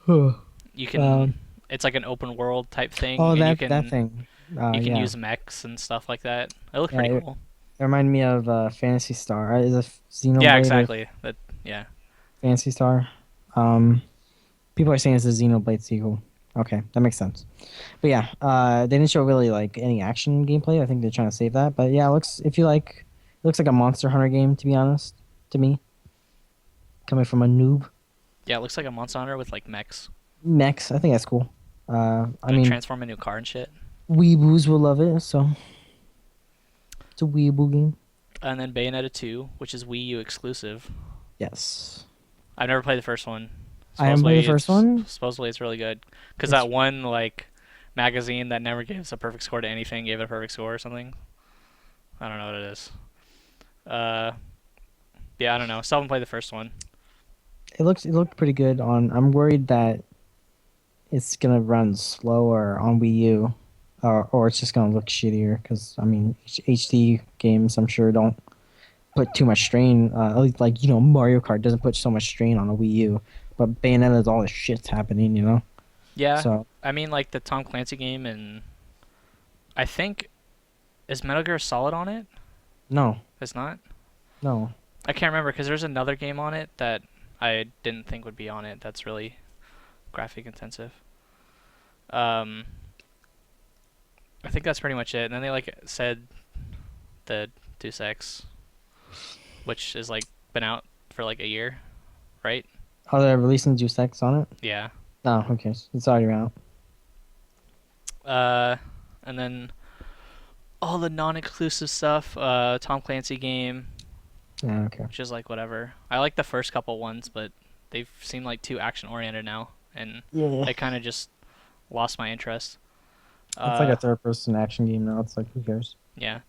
You can, it's like an open world type thing. Oh, and that you can, that thing. You can Yeah. use mechs and stuff like that. It looked Yeah, pretty cool. It reminded me of Fantasy Star. Right? Is it Xenoblade? Yeah, or exactly. Yeah. Fantasy Star. People are saying it's a Xenoblade sequel. Okay, that makes sense. But yeah, they didn't show really like any action gameplay. I think they're trying to save that. But yeah, it looks like a Monster Hunter game, to be honest, to me. Coming from a noob. Yeah, it looks like a Monster Hunter with like mechs. Mechs, I think that's cool. I Gonna mean, transform into a car and shit. weeboos will love it, so it's a weeboo game. and then Bayonetta 2, which is Wii U exclusive. Yes. I've never played the first one. I haven't played the first one. Supposedly it's really good. Because It's that one like magazine that never gives a perfect score to anything gave it a perfect score or something. I don't know what it is. Yeah, I don't know. Still haven't played the first one. it looked pretty good on. I'm worried that it's gonna run slower on Wii U, or it's just gonna look shittier. Because I mean, HD games I'm sure don't put too much strain. At least, like, Mario Kart doesn't put so much strain on a Wii U, but Bayonetta's all this shit's happening. Yeah, So I mean like the Tom Clancy game, and I think is Metal Gear Solid on it? no, It's not. no. I can't remember because there's another game on it that I didn't think would be on it. That's really graphic intensive. I think that's pretty much it. And then they like said the Deus Ex, which is like been out for like a year, right? Oh, they're releasing Deus Ex on it. Yeah. No, who cares? It's already out. And then all the non-exclusive stuff. Tom Clancy game, Yeah, okay. which is like whatever. I like the first couple ones, but they've seemed like too action-oriented now, and Yeah, I kind of just lost my interest. it's like a third-person action game now. It's like, who cares? Yeah.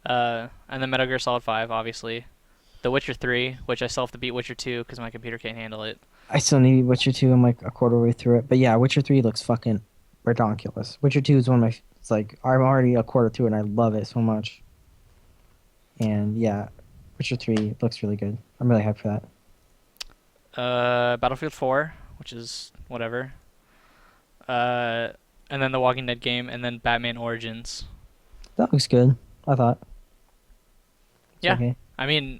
And then Metal Gear Solid 5, obviously. The Witcher 3, which I still have to beat Witcher 2 because my computer can't handle it. I still need Witcher 2. I'm like a quarter way through it. But yeah, Witcher 3 looks fucking redonkulous. Witcher 2 is one of my... It's like, I'm already a quarter through it and I love it so much. And yeah, Witcher 3 looks really good. I'm really hyped for that. Battlefield 4, which is whatever. And then the Walking Dead game, and then Batman Origins. That looks good, I thought. It's Yeah. okay. I mean,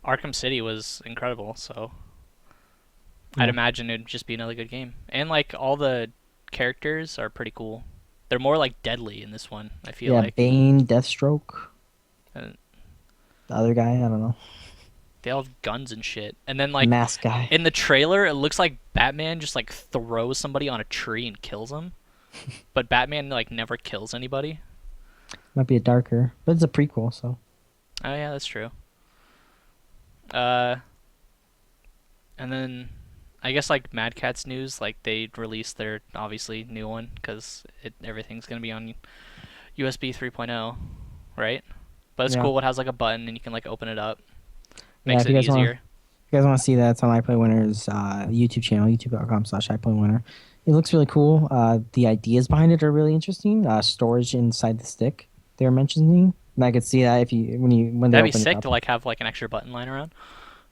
Arkham City was incredible, so I'd Yeah. imagine it'd just be another good game. And like all the characters are pretty cool. They're more like deadly in this one, I feel Yeah, like. Bane, Deathstroke. Uh, The other guy, I don't know. They all have guns and shit. And then like Mask guy. in the trailer, it looks like Batman just like throws somebody on a tree and kills them. But Batman like never kills anybody. Might be a darker, but it's a prequel, so. Oh yeah, that's true. And then I guess like Mad Catz news, like they released their obviously new one because everything's gonna be on USB 3.0, right? But it's Yeah. cool. It has like a button and you can like open it up. Yeah, Makes if it you guys easier. If you guys want to see that, it's on IPLAYWINNER's YouTube channel, youtube.com/IPLAYWINNER. It looks really cool. The ideas behind it are really interesting. Storage inside the stick they're mentioning. And I could see that if you when they That'd be open it sick up. to like have like an extra button lying around.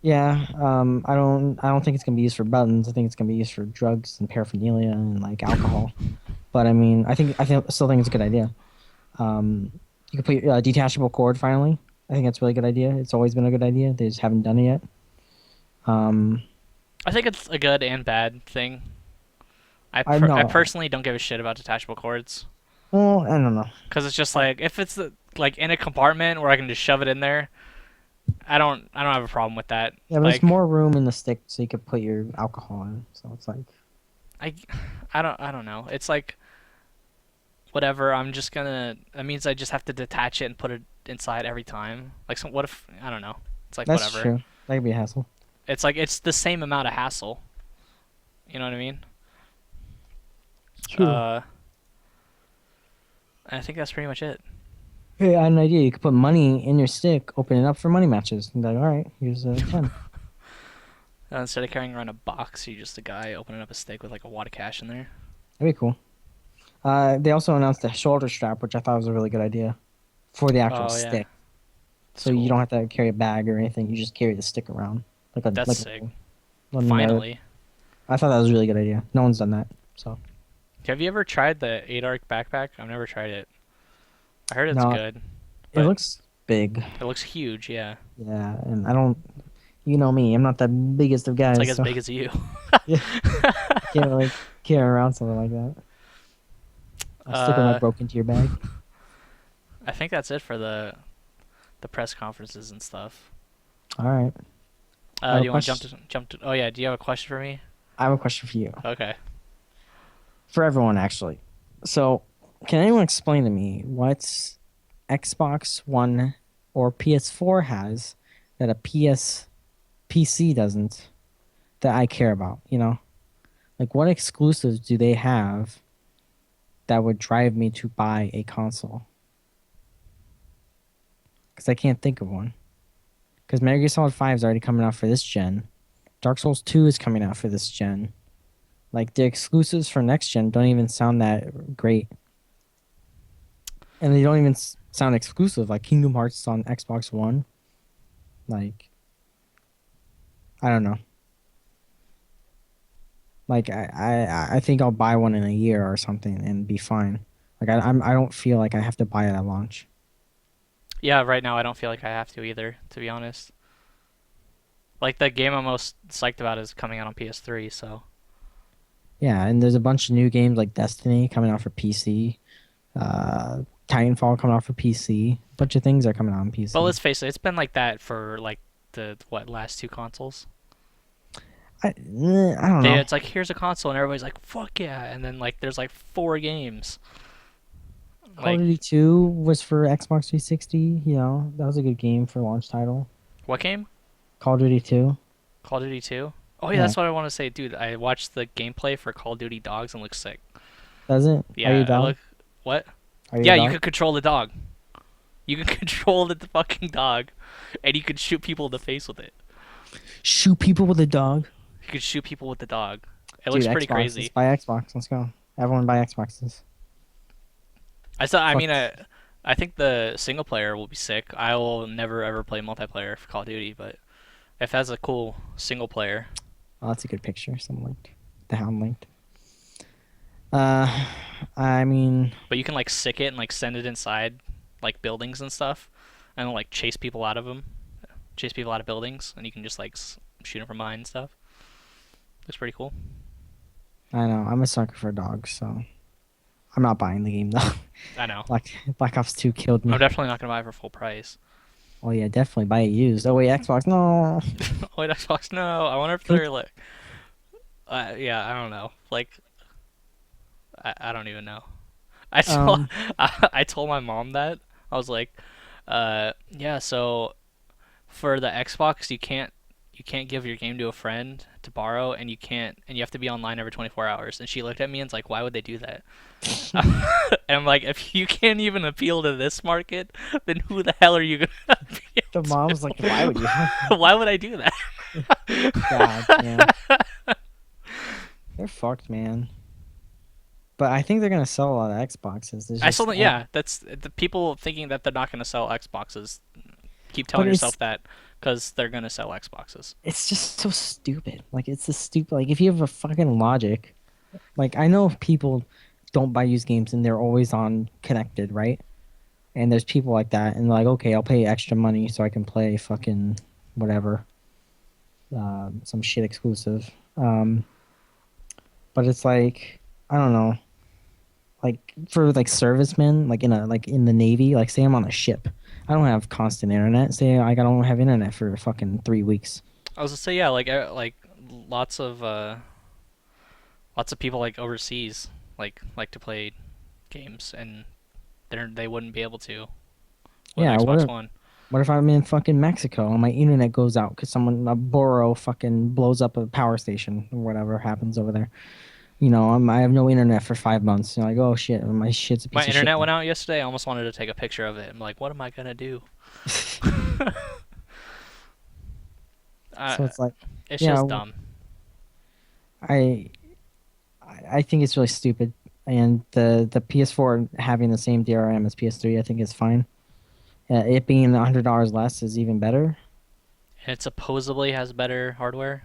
Yeah, I don't think it's gonna be used for buttons. I think it's gonna be used for drugs and paraphernalia and like alcohol. But I mean, I still think it's a good idea. You can put your detachable cord finally. I think that's a really good idea. It's always been a good idea. They just haven't done it yet. I think it's a good and bad thing. I know. personally don't give a shit about detachable cords Well, I don't know. because it's just like if it's like in a compartment where I can just shove it in there, I don't have a problem with that. Yeah, but like, there's more room in the stick so you could put your alcohol in. So it's like, I don't know. It's like whatever. That means I just have to detach it and put it inside every time. Like, what if I don't know? It's like that's whatever. true. That could be a hassle. It's like it's the same amount of hassle. You know what I mean? True. I think that's pretty much it. Hey, I had an idea. You could put money in your stick, open it up for money matches. And be like, all right, here's a 10. Instead of carrying around a box, you're just a guy opening up a stick with like a wad of cash in there. That'd be cool. They also announced the shoulder strap, which I thought was a really good idea for the actual Oh, yeah. stick. So Cool. you don't have to carry a bag or anything. You just carry the stick around. That's sick. One Finally. I thought that was a really good idea. No one's done that. So Have you ever tried the 8-arc backpack? I've never tried it. I heard it's No, good. it But looks big. It looks huge, yeah. Yeah, and I don't. You know me. I'm not the biggest of guys. It's like as so big as you. I can't really carry around something like that. A sticker might broke into your bag. I think that's it for the press conferences and stuff. All right. I have Do a you want to question. jump to? Oh yeah, do you have a question for me? I have a question for you. Okay. For everyone, actually. So, can anyone explain to me what's Xbox One or PS4 has that a PC doesn't, that I care about, you know? Like, what exclusives do they have that would drive me to buy a console? Because I can't think of one. Because Metal Gear Solid 5 is already coming out for this gen. Dark Souls 2 is coming out for this gen. Like, the exclusives for next gen don't even sound that great. And they don't even sound exclusive. Like, Kingdom Hearts is on Xbox One. Like, I don't know. Like, I think I'll buy one in a year or something and be fine. Like, I don't feel like I have to buy it at launch. Yeah, right now I don't feel like I have to either, to be honest. Like the game I'm most psyched about is coming out on PS3, so. Yeah, and there's a bunch of new games like Destiny coming out for PC. Uh, Titanfall coming out for PC. A bunch of things are coming out on But PC. let's face it, it's been like that for like the what last two consoles. I don't They know. it's like here's a console and everybody's like fuck yeah, and then like there's like four games. Call of Like Duty 2 was for Xbox 360. You know, that was a good game for launch title. what game? Call of Duty 2. Call of Duty 2. Oh yeah, Yeah. that's what I want to say, dude. I watched the gameplay for Call of Duty Dogs and looks sick. Does it? Are you a Yeah, I dog? look what? Are you a Yeah, you dog? could control the dog. You can control the fucking dog, and you could shoot people in the face with it. Shoot people with a dog. You could shoot people with the dog. It Dude, looks pretty Xbox. Let's crazy. buy Xbox. Let's go. Everyone buy Xboxes. I Fuck. mean, I think the single player will be sick. I will never ever play multiplayer for Call of Duty, but if that's a cool single player, Oh, that's a good picture. Someone linked. The Hound linked. Uh, I mean, but you can like sick it and like send it inside like buildings and stuff, and like chase people out of them, chase people out of buildings, and you can just like shoot them from behind and stuff. Looks pretty cool. I know. I'm a sucker for dogs, so I'm not buying the game though. I know. Black Ops 2 killed me. I'm definitely not gonna buy it for full price. Oh yeah, definitely buy it used. Oh wait, Xbox, no. Oh wait, Xbox, no. I wonder if they're like, yeah, I don't know. Like, I don't even know. I told Um, I told my mom that I was like, yeah. So for the Xbox, you can't give your game to a friend to borrow, and you have to be online every 24 hours. And she looked at me and was like, why would they do that? And I'm like, if you can't even appeal to this market, then who the hell are you gonna the appeal mom's like, why would you? to? Why would I do that? God, man. They're fucked, man. But I think they're gonna sell a lot of Xboxes. There's I still just, don't, yeah, that's the people thinking that they're not gonna sell Xboxes. Keep but telling yourself that because they're gonna sell Xboxes. it's just so stupid. Like it's the stupid. Like if you have a fucking logic, like I know people don't buy used games and they're always on connected, right? And there's people like that, and like, okay, I'll pay extra money so I can play fucking whatever, some shit exclusive. But it's like, I don't know, like for like servicemen, like in the Navy, like say I'm on a ship, I don't have constant internet. Say I don't have internet for fucking 3 weeks. I was gonna say yeah, like lots of people like overseas like to play games and they wouldn't be able to with Yeah, Xbox One. what if I'm in fucking Mexico and my internet goes out because someone a Boro fucking blows up a power station or whatever happens over there? You know, I have no internet for 5 months. You're like, oh shit, my shit's a piece My of internet shit. went out yesterday. I almost wanted to take a picture of it. I'm like, what am I gonna do? So it's like, It's yeah, just dumb. I I think it's really stupid. And the PS4 having the same DRM as PS3, I think is fine. It being $100 less is even better. And it supposedly has better hardware.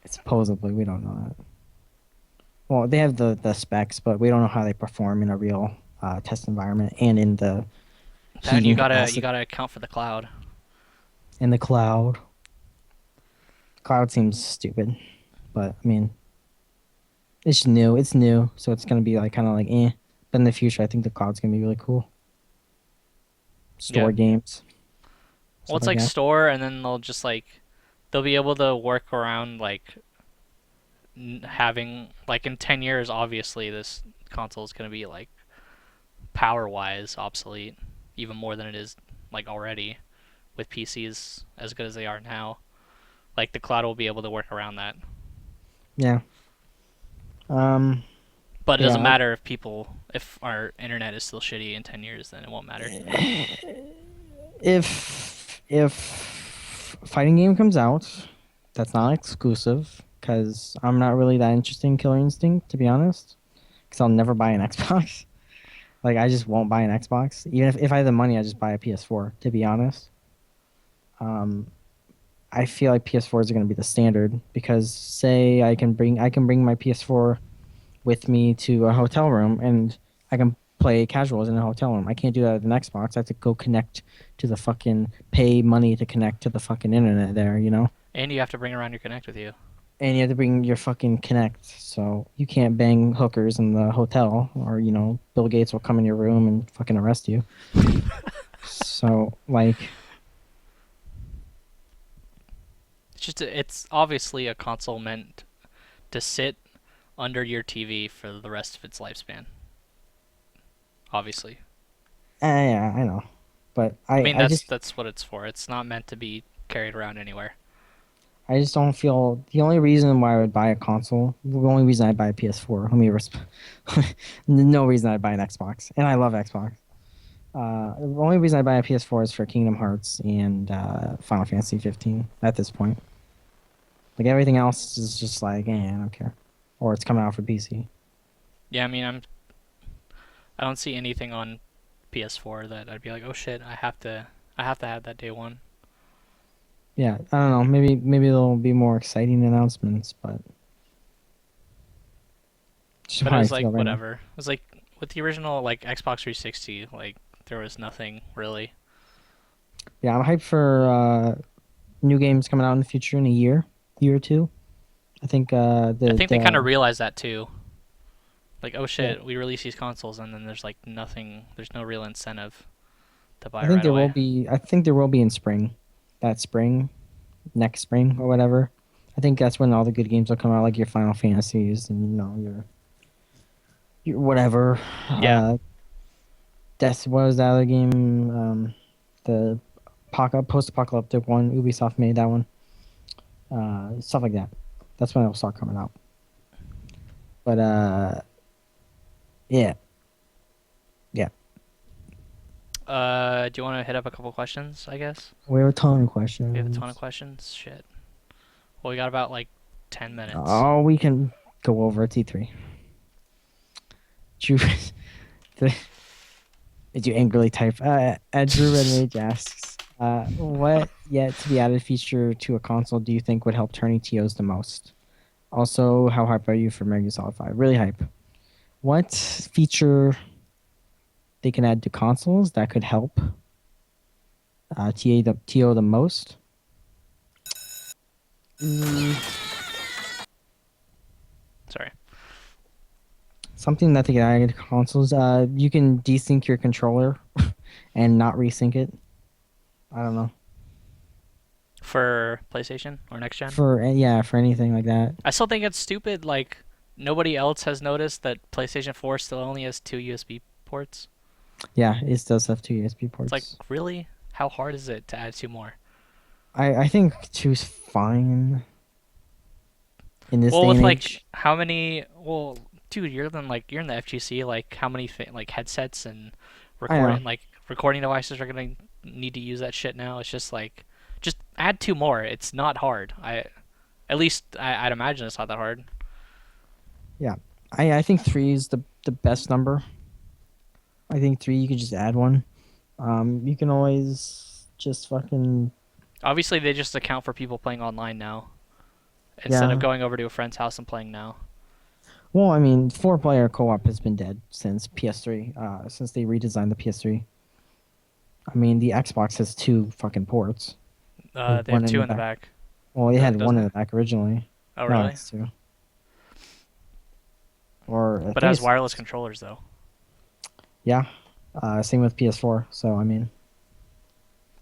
Supposedly, we don't know that. Well, they have the specs, but we don't know how they perform in a real test environment and in the Then heating you gotta capacity account for the cloud. in the cloud. Cloud seems stupid, but I mean, it's new. It's new, so it's gonna be like kind of like eh. But in the future, I think the cloud's gonna be really cool. Store Yeah. games. Well, stuff it's like that. store, and then they'll be able to work around like having like in 10 years. Obviously, this console is gonna be like power wise obsolete, even more than it is like already. with PCs as good as they are now. Like the cloud will be able to work around that. Yeah. Um. But it doesn't Yeah. matter if our internet is still shitty in 10 years, then it won't matter. If fighting game comes out, that's not exclusive because I'm not really that interested in Killer Instinct, to be honest. Because I'll never buy an Xbox. Like I just won't buy an Xbox. Even if I have the money, I just buy a PS4. To be honest, um, I feel like PS4s are going to be the standard because say I can bring my PS4 with me to a hotel room and I can play casuals in a hotel room. I can't do that with an Xbox. I have to go connect to the fucking pay money to connect to the fucking internet there, you know? And you have to bring around your Connect with you. And you have to bring your fucking Connect. So you can't bang hookers in the hotel or, Bill Gates will come in your room and fucking arrest you. So, like, It's obviously a console meant to sit under your TV for the rest of its lifespan. Obviously. yeah, I know. But I mean, I just that's what it's for. It's not meant to be carried around anywhere. I just don't feel the only reason why I would buy a console, the only reason I'd buy a PS4, no reason I'd buy an Xbox. And I love Xbox. The only reason I buy a PS4 is for Kingdom Hearts and Final Fantasy 15 at this point. Like everything else is just like, I don't care. Or it's coming out for PC. Yeah, I mean, I don't see anything on PS4 that I'd be like, oh shit, I have to have that day one. Yeah, I don't know. Maybe there'll be more exciting announcements, but just But how it I was feel like right now. whatever. It was like with the original like Xbox 360, like there was nothing really. Yeah, I'm hyped for new games coming out in the future in a year or two. I think I think they kind of the realized that too. Like, oh yeah, shit, we release these consoles and then there's like nothing, there's no real incentive to buy I think right there will away. be. I think there will be in spring, that spring, next spring or whatever. I think that's when all the good games will come out, like your Final Fantasies and your whatever. Yeah. That's what was the other game? The post-apocalyptic one. Ubisoft made that one. Stuff like that. That's when it'll start coming out. But yeah, yeah. Do you want to hit up a couple questions, I guess? We have a ton of We questions. have a ton of questions. Shit. Well, we got about like 10 minutes. Oh, we can go over T3. Drew, did you angrily type? Drew Red Mage asks, what yet to be added feature to a console do you think would help turning TOs the most? Also, how hype are you for Metal Gear Solid 5? Really hype. What feature they can add to consoles that could help TO the most? Sorry. Something that they can add to consoles. You can desync your controller and not resync it. I don't know. For PlayStation or next gen? For anything like that. I still think it's stupid. Like, nobody else has noticed that PlayStation 4 still only has 2 USB ports. Yeah, it does have two USB ports. It's like, really? How hard is it to add 2 more? I think two's fine in this Well, day with and like age. how many? Well, dude, you're in the FGC. Like, how many like headsets and I know. recording devices are gonna need to use that shit now? It's just like, just add 2 more. It's not hard. At least I'd imagine it's not that hard. Yeah, I think three is the best number. I think three you could just add one. You can always just fucking Obviously, they just account for people playing online now instead of yeah. going over to a friend's house and playing now. Well, I mean, four-player co-op has been dead since PS3. Since they redesigned the PS3. I mean, the Xbox has two fucking ports. They have 2 in the back. Well, it had one Doesn't in it? the back originally. Oh, No, really? it's two. Or I But think it has it's- wireless controllers though. Yeah. Same with PS4. So I mean,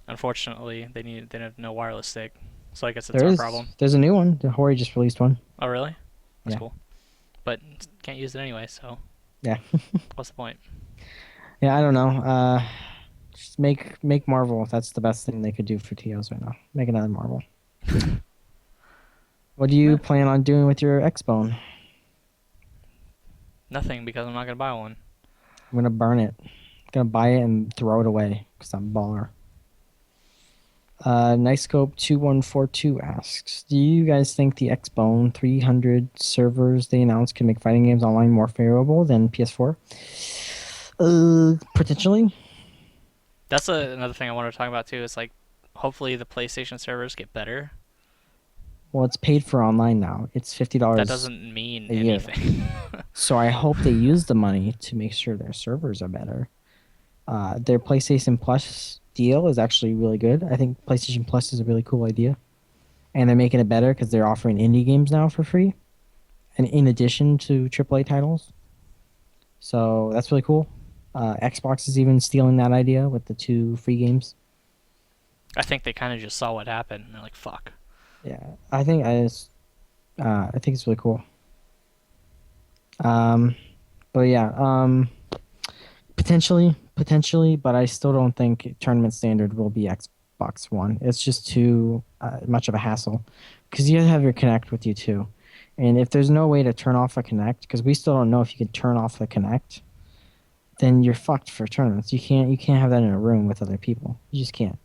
Unfortunately, they have no wireless stick, so I guess it's there our is problem. there's a new one. The Hori just released one. Oh, really? That's Yeah. cool. But can't use it anyway, so Yeah. what's the point? Yeah, I don't know. Just make Marvel. That's the best thing they could do for TOs right now. Make another Marvel. What do you Meh. plan on doing with your Xbone? Nothing, because I'm not gonna buy one. I'm gonna burn it. I'm gonna buy it and throw it away because I'm a baller. Nicescope 2142 asks, do you guys think the Xbone 300 servers they announced can make fighting games online more favorable than PS4? Potentially. That's another thing I wanted to talk about too. Is like, hopefully the PlayStation servers get better. Well, it's paid for online now. It's That $50 doesn't mean a year. anything. So I hope they use the money to make sure their servers are better. Their PlayStation Plus deal is actually really good. I think PlayStation Plus is a really cool idea. And they're making it better because they're offering indie games now for free, and in addition to AAA titles. So that's really cool. Xbox is even stealing that idea with the 2 free games. I think they kind of just saw what happened and they're like, "Fuck." Yeah, I think it's really cool. Um, but yeah, potentially, but I still don't think tournament standard will be Xbox One. It's just too much of a hassle because you have your Kinect with you too, and if there's no way to turn off a Kinect, because we still don't know if you can turn off the Kinect, then you're fucked for tournaments. You can't have that in a room with other people. You just can't.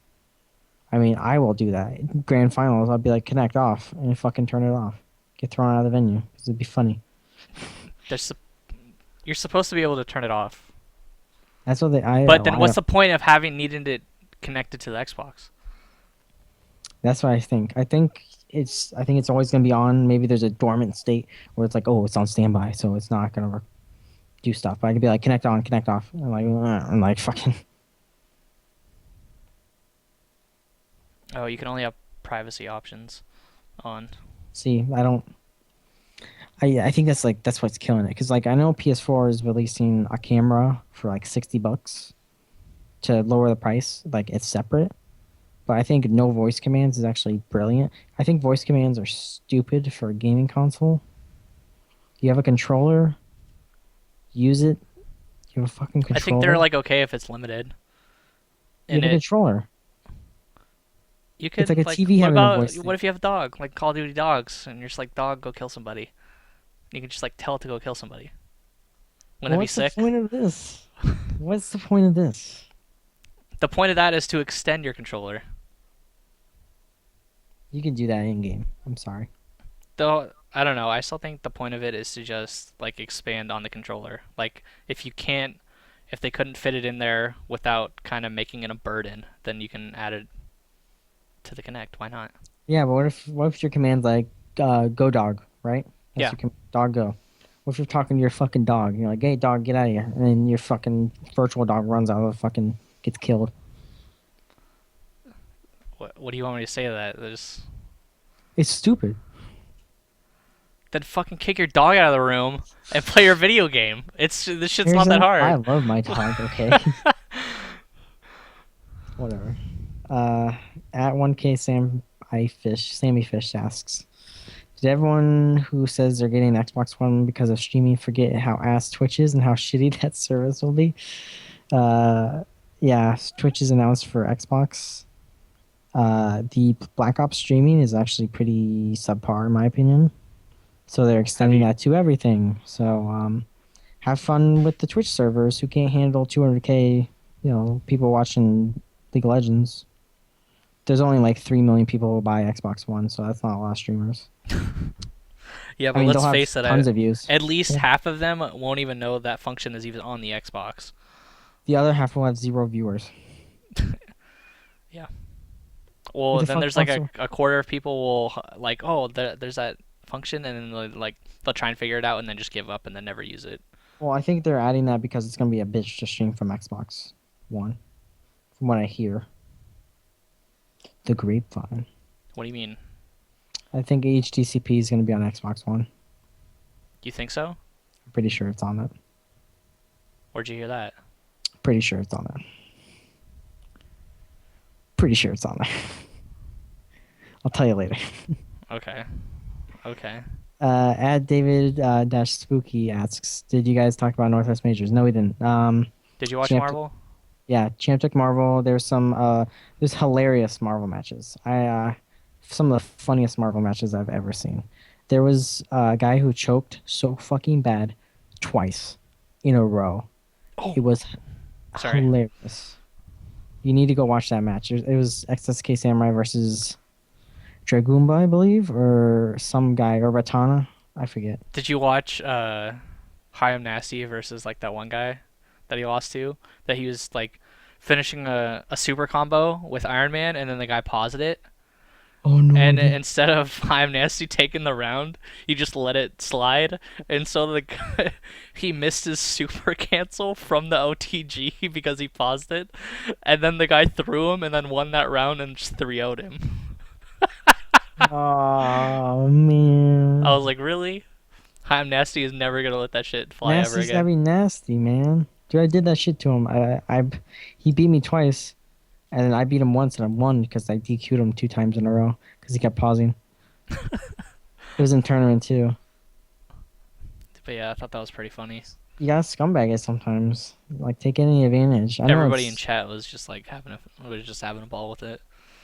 I mean, I will do that. Grand finals, I'll be like, Kinect off, and fucking turn it off. Get thrown out of the venue because it'd be funny. There's, you're supposed to be able to turn it off. That's what they. I. But then I what's the point of having needing it connected to the Xbox? That's what I think. I think it's always gonna be on. Maybe there's a dormant state where it's like, oh, it's on standby, so it's not gonna do stuff. But I could be like, connect on, connect off. I'm like fucking. Oh, you can only have privacy options on. See, I don't. I think that's what's killing it. Because like I know PS4 is releasing a camera for like $60 to lower the price. Like it's separate. But I think no voice commands is actually brilliant. I think voice commands are stupid for a gaming console. You have a controller, use it. You have a fucking controller. I think they're like okay if it's limited. You have a controller. You could It's like a TV what having a about voice what if you have a dog, like Call of Duty dogs, and you're just like, dog, go kill somebody. You can just like tell it to go kill somebody. Wouldn't that be What's the sick? point of this? What's the point of this? The point of that is to extend your controller. You can do that in game. I'm sorry. Though I don't know, I still think the point of it is to just like expand on the controller. Like if they couldn't fit it in there without kind of making it a burden, then you can add it to the Kinect. Why not? Yeah, but what if your command's like go dog, right? Yeah. Dog go. What if you're talking to your fucking dog? And you're like, hey dog, get out of here, and then your fucking virtual dog runs out of the fucking gets killed. What do you want me to say to that? It's stupid. Then fucking kick your dog out of the room and play your video game. This shit's not that I hard. love my dog. Okay. Whatever. At 1K Sammy Fish asks, did everyone who says they're getting an Xbox One because of streaming forget how ass Twitch is and how shitty that service will be? Yeah, Twitch is announced for Xbox. The Black Ops streaming is actually pretty subpar in my opinion. So they're extending that to everything. So have fun with the Twitch servers who can't handle 200K, people watching League of Legends. There's only like 3 million people who buy Xbox One, so that's not a lot of streamers. Yeah, but I mean, let's they'll have face it, tons of views. at least Yeah. half of them won't even know that function is even on the Xbox. The other half will have 0 viewers. Yeah. Well, The then fuck there's like also- a quarter of people will like, oh, there's that function, and then they'll try and figure it out and then just give up and then never use it. Well, I think they're adding that because it's going to be a bitch to stream from Xbox One, from what I hear. The grapevine. What do you mean? I think HTCP is going to be on Xbox One. Do you think so? I'm pretty sure it's on it. Where'd you hear that? Pretty sure it's on it. Pretty sure it's on there. I'll tell you later. Okay. Okay. At David Dash Spooky asks, did you guys talk about Northwest Majors? No, we didn't. Did you watch Champ- Marvel? Yeah, Champ took Marvel. There's hilarious Marvel matches. Some of the funniest Marvel matches I've ever seen. There was a guy who choked so fucking bad twice in a row. Oh, It was sorry. hilarious. You need to go watch that match. It was XSK Samurai versus Dragoomba, I believe, or some guy, or Ratana. I forget. Did you watch High Am Nasty versus like that one guy that he lost to? That he was like finishing a super combo with Iron Man, and then the guy paused it, Oh no, I and didn't. instead of High Am Nasty taking the round, he just let it slide, and so the guy, he missed his super cancel from the OTG because he paused it, and then the guy threw him and then won that round and just 3-0'd him. Oh I man. was like, really? High Am Nasty is never gonna let that shit fly ever Nasty's gotta again. be nasty, man. Dude, I did that shit to him. He beat me twice, and then I beat him once, and I won because I DQ'd him 2 times in a row because he kept pausing. It was in tournament too. But yeah, I thought that was pretty funny. You gotta scumbag it sometimes. Like take any advantage. I know Everybody in it's. chat was just like having a ball with it.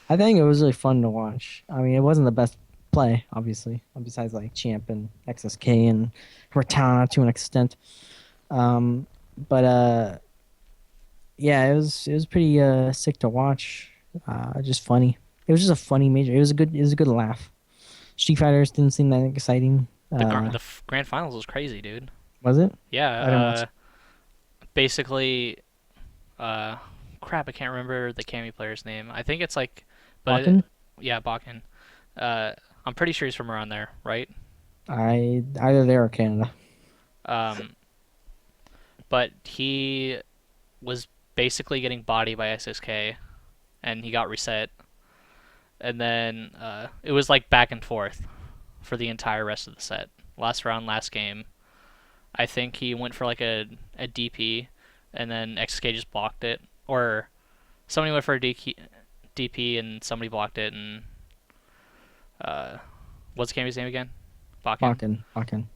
I think it was really fun to watch. I mean, it wasn't the best play, obviously, besides like Champ and XSK and Cortana to an extent. Um, but yeah, it was pretty sick to watch. Just funny. It was just a funny major. It was a good laugh. Street Fighters didn't seem that exciting. Grand finals was crazy, dude. Was it? Yeah, I didn't watch. basically, uh, crap, I can't remember the Cammy player's name. I think it's like, but Walking? yeah, Bakken. Uh, I'm pretty sure he's from around there, right? I either there or Canada. Um, but he was basically getting bodied by SSK, and he got reset, and then it was like back and forth for the entire rest of the set. Last round, last game, I think he went for like a DP, and then XK just blocked it, or somebody went for a DP and somebody blocked it, and uh, what's Cammy's name again? Bakken. Walking.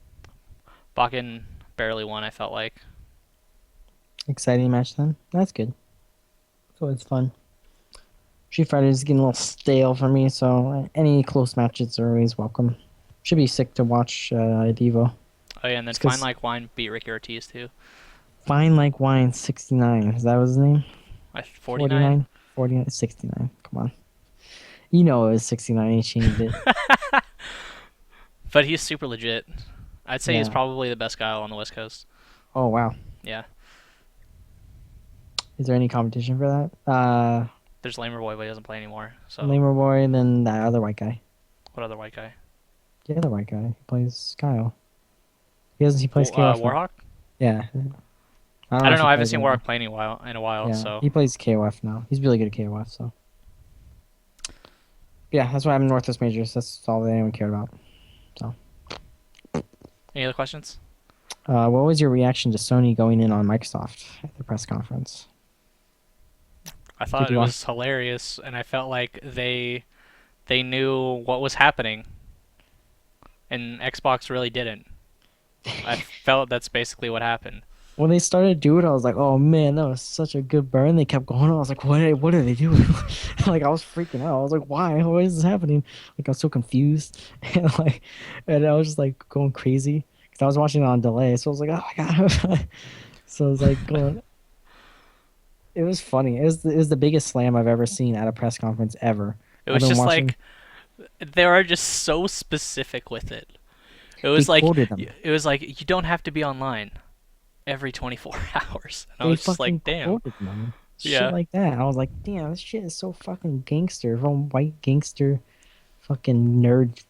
Bakken barely won. I felt like. Exciting match then. That's good. So it's fun. Street Fighter is getting a little stale for me, so any close matches are always welcome. Should be sick to watch Devo. Oh yeah, and then It's Fine because Like Wine beat Ricky Ortiz too. Fine Like Wine 69. Is that his name? 49. 49? 49? 69. Come on. You know it was 69. He changed it. But he's super legit. I'd say he's Yeah. probably the best guy on the West Coast. Oh, wow. Yeah. Is there any competition for that? There's Lamer Boy, but he doesn't play anymore. So Lamer Boy, and then that other white guy. what other white guy? The other white guy. He plays Kyle. He plays KOF now. Warhawk? Yeah. I don't I know don't if know. he I haven't plays seen anymore. Warhawk play in a while. Yeah, So he plays KOF now. He's really good at KOF, so. Yeah, that's why I'm Northwest Majors. That's all that anyone cared about. So, any other questions? what was your reaction to Sony going in on Microsoft at the press conference? I Did thought you it watch? was hilarious, and I felt like they knew what was happening, and Xbox really didn't. I felt that's basically what happened. When they started doing it, I was like, "Oh man, that was such a good burn." They kept going. I was like, What are they doing?" Like I was freaking out. I was like, "Why? Why is this happening?" Like I was so confused, and I was just like going crazy because I was watching it on delay. So I was like, "Oh my god!" So I was like going. It was funny. It was the biggest slam I've ever seen at a press conference ever. It I've was been just watching. like they are just so specific with it. It They was like quoted them. you don't have to be online every 24 hours. And I They was just fucking like, damn. quoted them. Shit Yeah. like that. I was like, damn, this shit is so fucking gangster. From white gangster, fucking nerd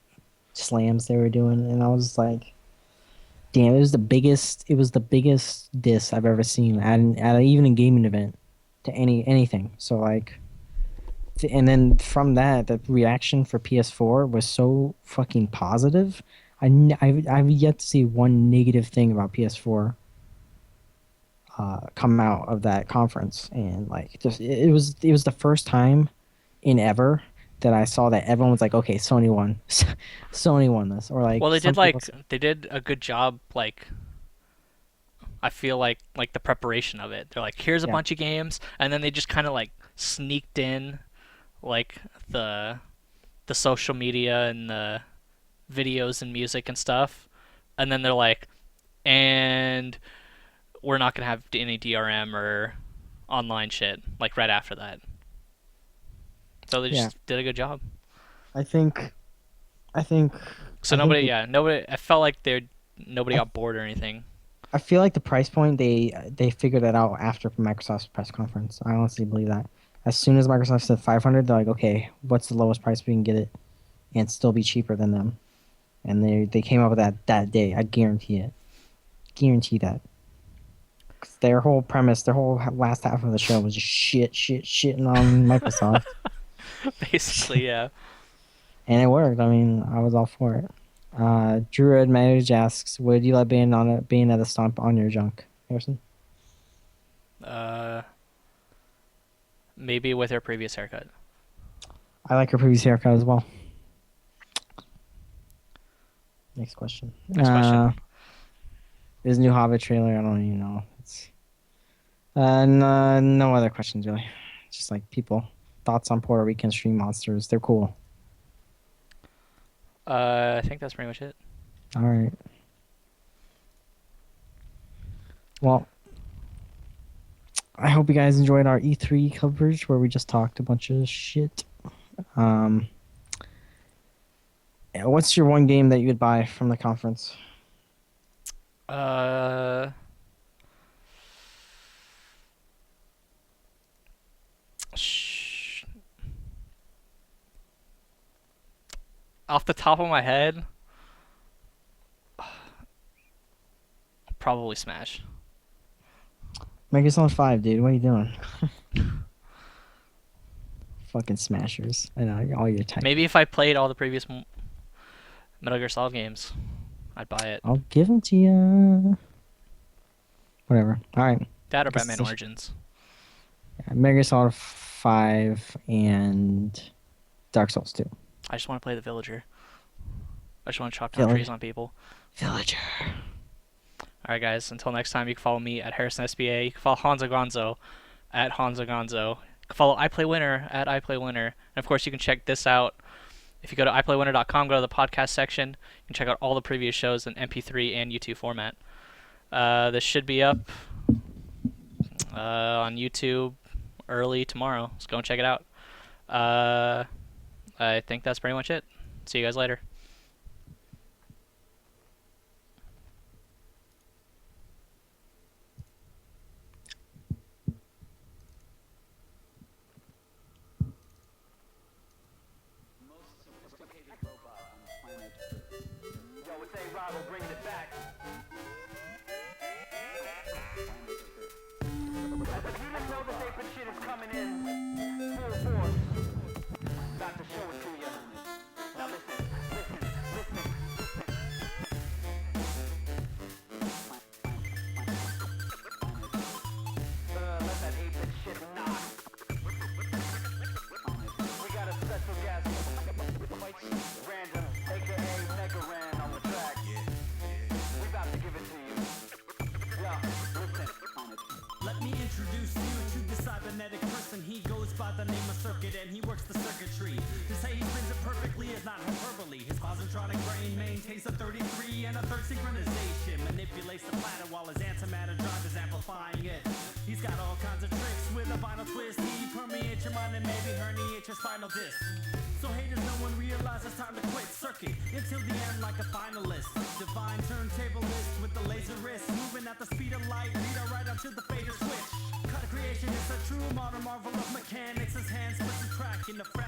slams they were doing, and I was like, damn, it was the biggest. It was the biggest diss I've ever seen even a gaming event to anything. So like. And then from that, the reaction for PS4 was so fucking positive. I've yet to see one negative thing about PS4 come out of that conference, and like just it was the first time in ever that I saw that everyone was like, okay, Sony won, Sony won this, or like Well, some people. they did a good job like I feel like the preparation of it. They're like, here's a Yeah. bunch of games, and then they just kind of like sneaked in like the the social media and the videos and music and stuff, and then they're like, and we're not gonna have any DRM or online shit like right after that. So they Yeah. just did a good job. I think. I think. So I think. nobody, yeah, nobody. I felt like nobody I, got bored or anything. I feel like the price point they figured that out after Microsoft's press conference. I honestly believe that. As soon as Microsoft said 500, they're like, okay, what's the lowest price we can get it, and still be cheaper than them. And they came up with that day. I guarantee it. Guarantee that. 'Cause their whole premise, their whole last half of the show was just shitting on Microsoft, Basically, yeah. and it worked. I mean, I was all for it. Druid Mage asks, "Would you let being at a stomp on your junk, Harrison?" Uh, Maybe with her previous haircut. I like her previous haircut as well. Next question. Next question. This new Hobbit trailer, I don't even know. It's no other questions really. Just like people thoughts on Puerto Rican stream monsters. They're cool. I think that's pretty much it. All right. Well, I hope you guys enjoyed our E3 coverage where we just talked a bunch of shit. What's your one game that you would buy from the conference? Uh, sh- Off the top of my head, probably Smash. Metal Gear 5, dude. What are you doing? Fucking smashers. I know, all your time. Maybe if I played all the previous Metal Gear Solid games, I'd buy it. I'll give them to you. Whatever. All right. That or Guess Batman it's- Origins. Yeah, Metal Gear Solid 5 and Dark Souls 2. I just want to play the Villager. I just want to chop down Villager. trees on people. Villager. Alright, guys. Until next time, you can follow me at Harrison SBA. You can follow Honzo Gonzo at Honzo Gonzo. You can follow IPLAYWINNER at IPLAYWINNER. And of course, you can check this out. If you go to iPlayWinner.com, go to the podcast section. You can check out all the previous shows in MP3 and YouTube format. This should be up on YouTube early tomorrow. So go and check it out. I think that's pretty much it. See you guys later. Let me introduce you to the cybernetic person. He goes by the name of Circuit and he works the circuitry. To say he spins it perfectly is not hyperbole. His positronic brain maintains a 33 and a third synchronization. Manipulates the platter while his antimatter drive is amplifying it. He's got all kinds of tricks with a vinyl twist. He permeates your mind and maybe herniates your spinal disc. So haters, no one realizes time to quit. Circuit until the end like a finalist. Divine turntablist with the laser wrist. Moving at the speed of light. Read or write until the fader switch. Cut creation is a true modern marvel of mechanics. His hand splits the track in the fraction.